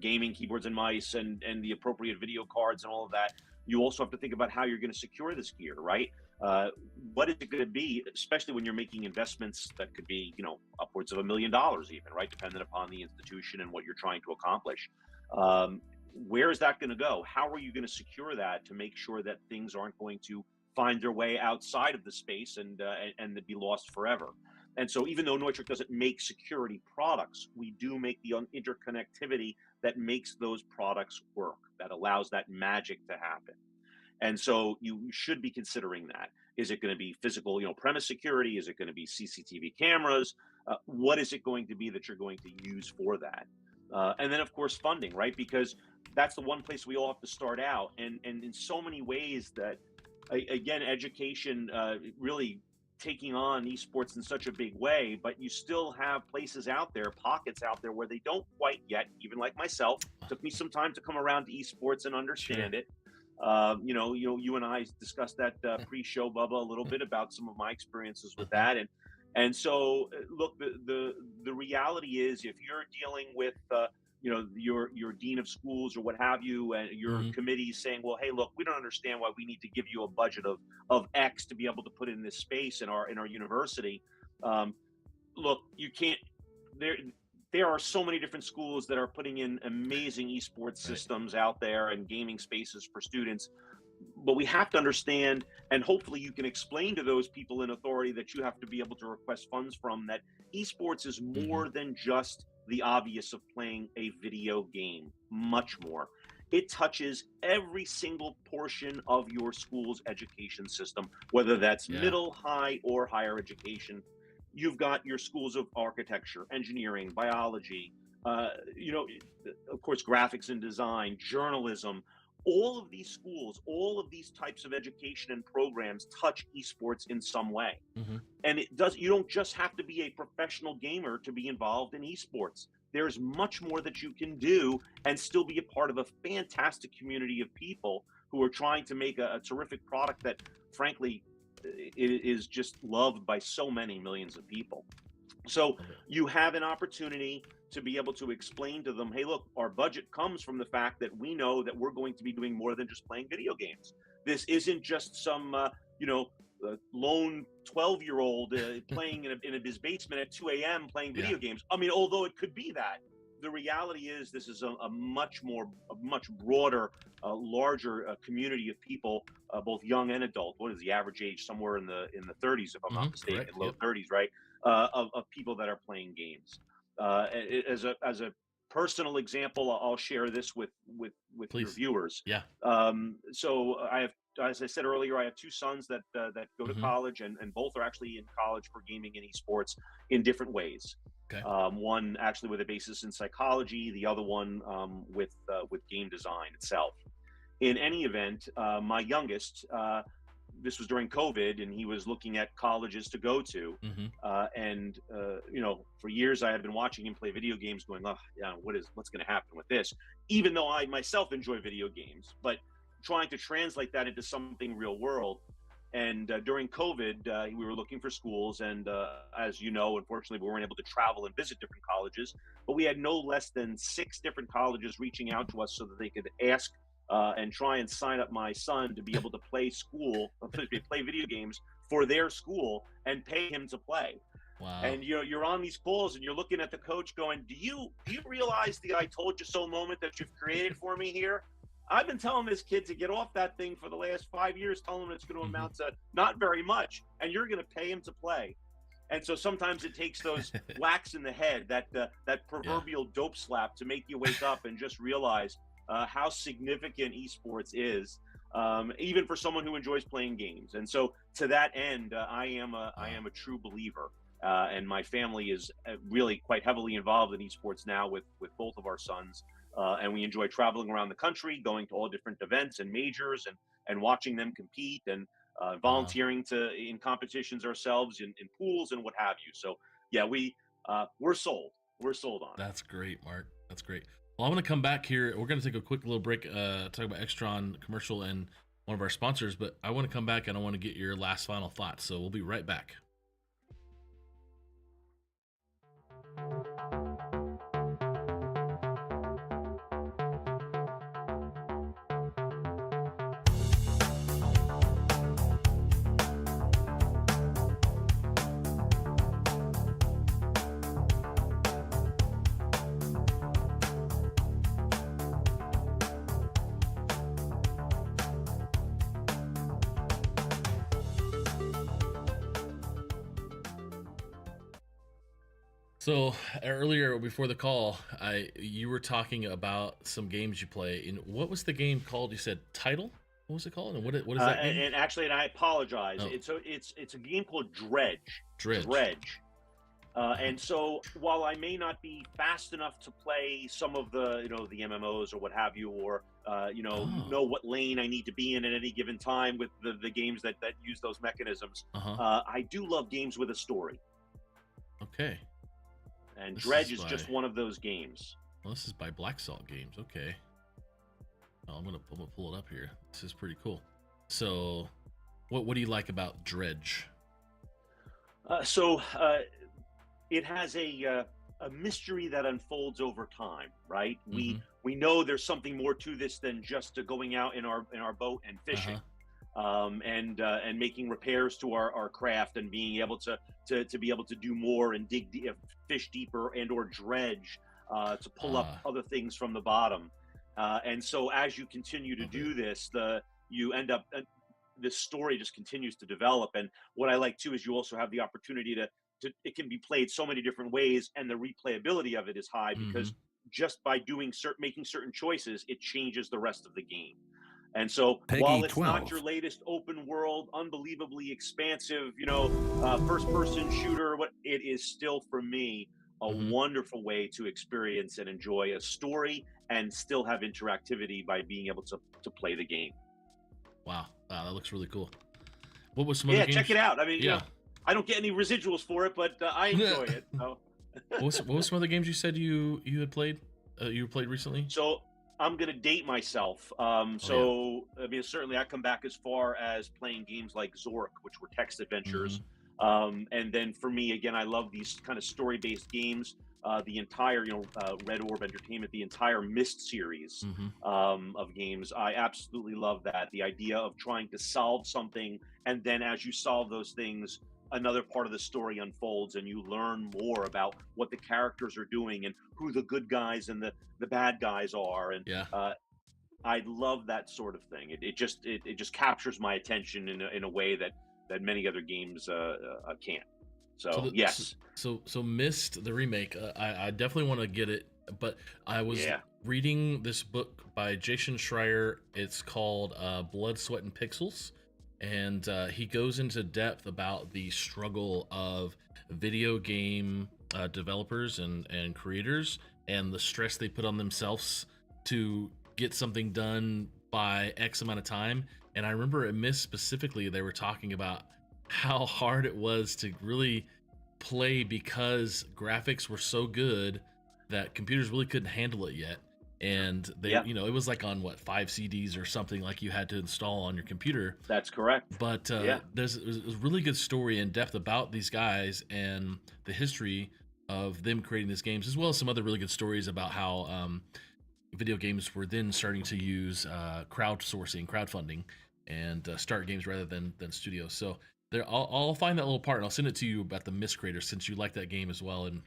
gaming keyboards and mice and the appropriate video cards and all of that. You also have to think about how you're going to secure this gear, right? What is it going to be, especially when you're making investments that could be, upwards of $1 million even, right? Depending upon the institution and what you're trying to accomplish. Where is that going to go? How are you going to secure that to make sure that things aren't going to find their way outside of the space and be lost forever? And so even though Neutrik doesn't make security products, we do make the interconnectivity that makes those products work, that allows that magic to happen. And so you should be considering that. Is it going to be physical, premise security? Is it going to be CCTV cameras? What is it going to be that you're going to use for that? And then, of course, funding, right? Because that's the one place we all have to start out. And in so many ways that, again, education really taking on esports in such a big way, but you still have places out there, pockets out there where they don't quite yet, even like myself. Took me some time to come around to esports and understand it. You and I discussed that pre-show, Bubba, a little bit about some of my experiences with that. And so, look, the reality is, if you're dealing with your dean of schools or what have you, and your committee saying, well, hey, look, we don't understand why we need to give you a budget of X to be able to put in this space in our university. Look, you can't. There are so many different schools that are putting in amazing esports systems out there and gaming spaces for students. But we have to understand, and hopefully you can explain to those people in authority that you have to be able to request funds from, that esports is more than just the obvious of playing a video game, much more. It touches every single portion of your school's education system, whether that's middle, high, or higher education. You've got your schools of architecture, engineering, biology, of course, graphics and design, journalism. All of these schools, all of these types of education and programs touch esports in some way. And you don't just have to be a professional gamer to be involved in esports. there's much more that you can do and still be a part of a fantastic community of people who are trying to make a terrific product that, frankly, is just loved by so many millions of people. So you have an opportunity to be able to explain to them, hey, look, our budget comes from the fact that we know that we're going to be doing more than just playing video games. This isn't just some, lone 12-year-old playing in his basement at 2 a.m. playing video games. I mean, although it could be that, the reality is this is a much broader, larger community of people, both young and adult. What is the average age? Somewhere in the 30s, if I'm not mistaken, correct. low 30s, right? Of people that are playing games. As a personal example, I'll share this with your viewers. Yeah. So I have, as I said earlier, I have two sons that go to college, and both are actually in college for gaming and esports in different ways. Okay. One actually with a basis in psychology, the other one with game design itself. In any event, my youngest, this was during COVID, and he was looking at colleges to go to. And for years I had been watching him play video games, going, "Oh, yeah, what's going to happen with this?" Even though I myself enjoy video games, but trying to translate that into something real world. And during COVID, we were looking for schools, and as you know, unfortunately, we weren't able to travel and visit different colleges. But we had no less than 6 different colleges reaching out to us so that they could ask and try and sign up my son to be able to play video games for their school and pay him to play. Wow. And you're on these calls and you're looking at the coach going, do you realize the "I told you so" moment that you've created for me here? I've been telling this kid to get off that thing for the last 5 years, telling him it's going to amount to not very much, and you're going to pay him to play. And so sometimes it takes those whacks in the head, that proverbial dope slap, to make you wake up and just realize how significant esports is, even for someone who enjoys playing games. And so to that end, I am a true believer, and my family is really quite heavily involved in esports now with both of our sons. And we enjoy traveling around the country, going to all different events and majors, and watching them compete, and volunteering in competitions ourselves in pools and what have you. So yeah, we're sold. We're sold on it. That's great, Mark. That's great. Well, I'm going to come back here. We're going to take a quick little break, talk about Extron commercial and one of our sponsors, but I want to come back and I want to get your last final thoughts. So we'll be right back. So earlier before the call, you were talking about some games you play. And what was the game called? You said Title? What was it called? And what is that game? And actually, and I apologize. Oh. It's a game called Dredge. Dredge. And so while I may not be fast enough to play some of the the MMOs or what have you, or know what lane I need to be in at any given time with the games that use those mechanisms, I do love games with a story. Okay. And Dredge is just one of those games. Well, this is by Black Salt Games. Okay. Oh, I'm gonna pull it up here. This is pretty cool. So, what do you like about Dredge? It has a mystery that unfolds over time, right? We know there's something more to this than just going out in our boat and fishing. And making repairs to our craft, and being able to be able to do more and fish deeper and or dredge to pull up other things from the bottom. And so as you continue to do this, you end up this story just continues to develop. And what I like too is you also have the opportunity to it can be played so many different ways, and the replayability of it is high because just by making certain choices, it changes the rest of the game. And so while it's not your latest open world, unbelievably expansive, first-person shooter, it is still, for me, a wonderful way to experience and enjoy a story and still have interactivity by being able to play the game. Wow, that looks really cool. What was some other games? Check it out. I mean, I don't get any residuals for it, but I enjoy it. So. What was some other games you said you had played? You played recently? So I'm gonna date myself. I mean, certainly I come back as far as playing games like Zork, which were text adventures. And then for me, again, I love these kind of story-based games. The entire, Red Orb Entertainment, the entire Myst series of games, I absolutely love that. The idea of trying to solve something, and then as you solve those things, another part of the story unfolds, and you learn more about what the characters are doing and who the good guys and the bad guys are. And I love that sort of thing. It just captures my attention in a way that many other games can't. So yes. So Myst, the remake, I definitely want to get it, but I was reading this book by Jason Schreier. It's called Blood, Sweat, and Pixels. And he goes into depth about the struggle of video game developers and creators, and the stress they put on themselves to get something done by X amount of time. And I remember at Myst specifically, they were talking about how hard it was to really play because graphics were so good that computers really couldn't handle it yet. And they, it was like on 5 CDs or something, like you had to install on your computer. That's correct. But there's a really good story in depth about these guys and the history of them creating these games, as well as some other really good stories about how video games were then starting to use crowdfunding, and start games rather than studios. So I'll find that little part and I'll send it to you about the Myst creators, since you like that game as well, and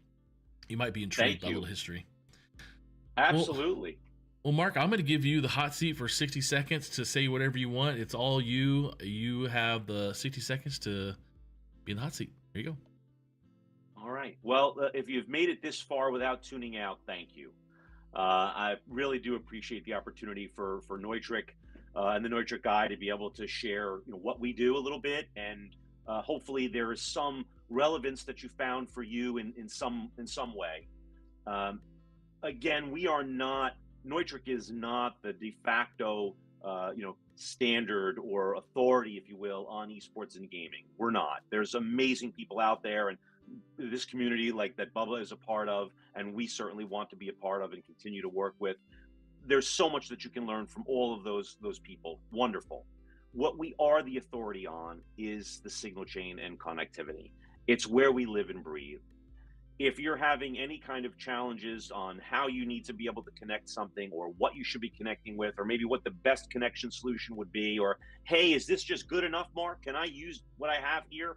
you might be intrigued by a little history. Absolutely. Well, Mark, I'm going to give you the hot seat for 60 seconds to say whatever you want. It's all you. You have the 60 seconds to be in the hot seat. There you go. All right. Well, if you've made it this far without tuning out, thank you. I really do appreciate the opportunity for Neutrik and the Neutrik Guy to be able to share what we do a little bit, and hopefully there is some relevance that you found for you in some way. Again, Neutrik is not the de facto, standard or authority, if you will, on esports and gaming. We're not. There's amazing people out there, and this community that Bubba is a part of, and we certainly want to be a part of and continue to work with. There's so much that you can learn from all of those people. Wonderful. What we are the authority on is the signal chain and connectivity. It's where we live and breathe. If you're having any kind of challenges on how you need to be able to connect something, or what you should be connecting with, or maybe what the best connection solution would be, or, hey, is this just good enough, Mark? Can I use what I have here?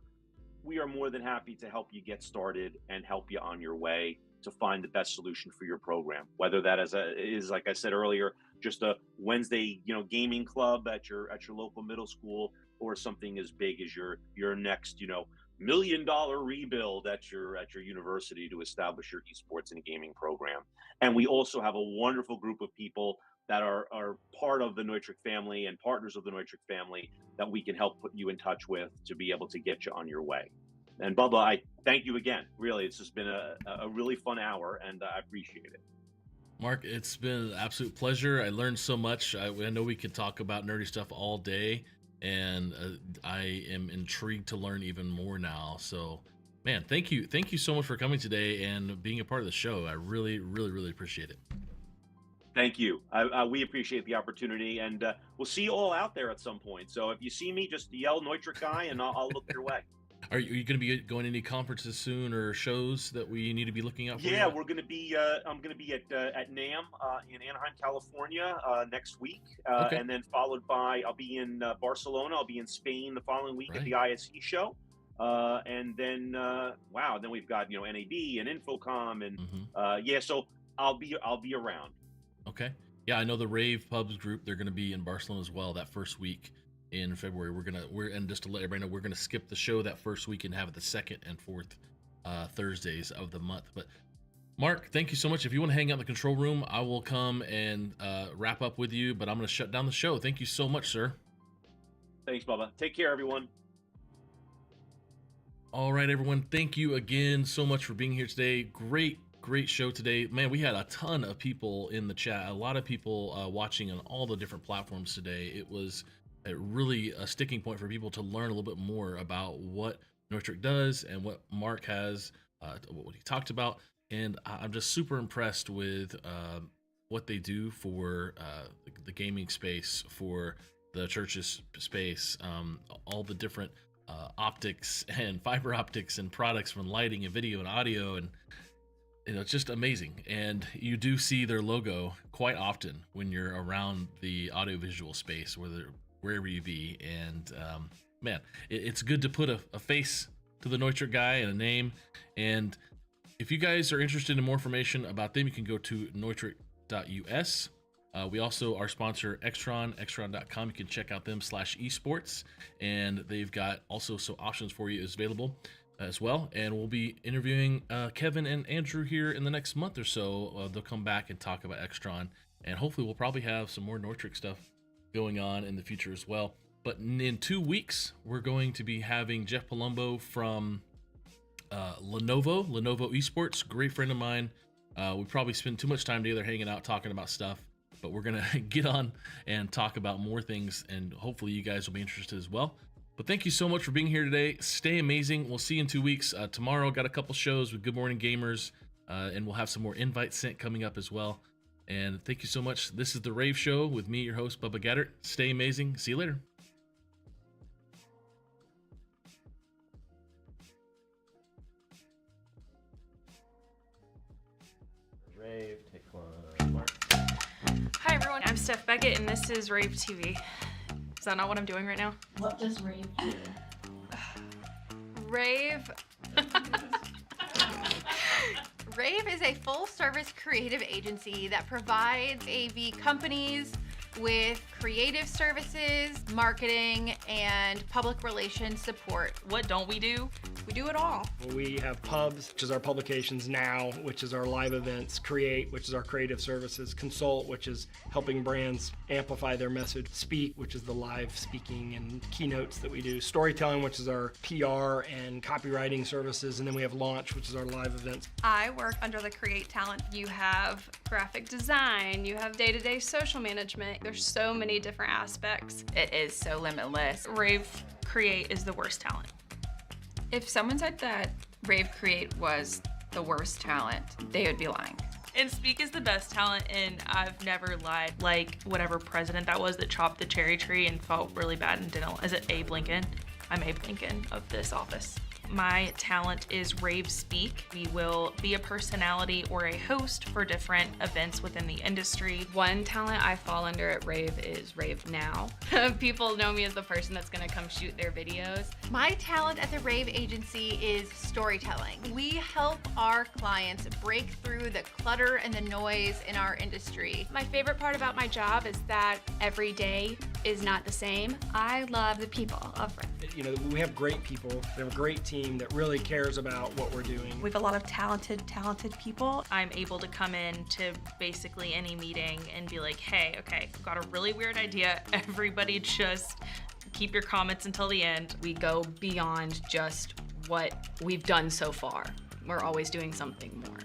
We are more than happy to help you get started and help you on your way to find the best solution for your program. Whether that is, like I said earlier, just a Wednesday, gaming club at your local middle school, or something as big as your next, $1 million rebuild at your university to establish your esports and gaming program. And we also have a wonderful group of people that are part of the Neutrik family and partners of the Neutrik family that we can help put you in touch with to be able to get you on your way. And Bubba, I thank you again. Really, it's just been a really fun hour, and I appreciate it. Mark, it's been an absolute pleasure. I learned so much. I know we could talk about nerdy stuff all day, and I am intrigued to learn even more now. So, man, thank you so much for coming today and being a part of the show. I really, really, really appreciate it. Thank you. We appreciate the opportunity, and we'll see you all out there at some point. So if you see me, just yell Neutrik Guy, and I'll look your way. Are you going to be going to any conferences soon, or shows that we need to be looking out for? Yeah, we're going to be. I'm going to be at NAMM in Anaheim, California next week, and then followed by I'll be in Barcelona. I'll be in Spain the following week at the ISE show, and then then we've got NAB and Infocom, and so I'll be around. Okay. Yeah, I know the rAVe Pubs group. They're going to be in Barcelona as well that first week in February. And just to let everybody know, we're gonna skip the show that first week and have it the second and fourth Thursdays of the month. But Mark, thank you so much. If you want to hang out in the control room, I will come and wrap up with you, but I'm gonna shut down the show. Thank you so much, sir. Thanks, Bubba. Take care, everyone. All right, everyone. Thank you again so much for being here today. Great show today. Man, we had a ton of people in the chat, a lot of people watching on all the different platforms today. It was really a sticking point for people to learn a little bit more about what Neutrik does and what Mark has what he talked about, and I'm just super impressed with what they do for the gaming space, for the church's space, all the different optics and fiber optics and products from lighting and video and audio, and it's just amazing. And you do see their logo quite often when you're around the audiovisual space, wherever you be. And man, it's good to put a face to the Neutrik Guy and a name. And if you guys are interested in more information about them, you can go to neutrik.us. We also, our sponsor Extron, extron.com, you can check out them /esports, and they've got also some options for you is available as well. And we'll be interviewing Kevin and Andrew here in the next month or so. They'll come back and talk about Extron, and hopefully we'll probably have some more Neutrik stuff going on in the future as well. But in 2 weeks, we're going to be having Jeff Palumbo from Lenovo Esports, great friend of mine. We probably spend too much time together hanging out, talking about stuff, but we're going to get on and talk about more things, and hopefully you guys will be interested as well. But thank you so much for being here today. Stay amazing. We'll see you in 2 weeks. Tomorrow, got a couple shows with Good Morning Gamers, and we'll have some more invites sent coming up as well. And thank you so much. This is the rAVe Show with me, your host, Bubba Gaeddert. Stay amazing. See you later. rAVe, take one. Mark. Hi everyone, I'm Steph Beckett and this is rAVe TV. Is that not what I'm doing right now? What does rAVe do? rAVe rAVe is a full-service creative agency that provides AV companies with creative services, marketing, and public relations support. What don't we do? We do it all. We have Pubs, which is our publications now, which is our live events, Create, which is our creative services, Consult, which is helping brands amplify their message, Speak, which is the live speaking and keynotes that we do, Storytelling, which is our PR and copywriting services, and then we have Launch, which is our live events. I work under the Create talent. You have graphic design, you have day-to-day social management. There's so many different aspects. It is so limitless. rAVe Create is the worst talent. If someone said that rAVe Create was the worst talent, they would be lying. And Speak is the best talent, and I've never lied. Like whatever president that was that chopped the cherry tree and felt really bad and didn't. Is it Abe Lincoln? I'm Abe Lincoln of this office. My talent is rAVe Speak. We will be a personality or a host for different events within the industry. One talent I fall under at rAVe is rAVe Now. People know me as the person that's gonna come shoot their videos. My talent at the rAVe agency is storytelling. We help our clients break through the clutter and the noise in our industry. My favorite part about my job is that every day is not the same. I love the people of rAVe. We have great people. We have a great team that really cares about what we're doing. We have a lot of talented people. I'm able to come in to basically any meeting and be like, hey, okay, I've got a really weird idea. Everybody just keep your comments until the end. We go beyond just what we've done so far. We're always doing something more.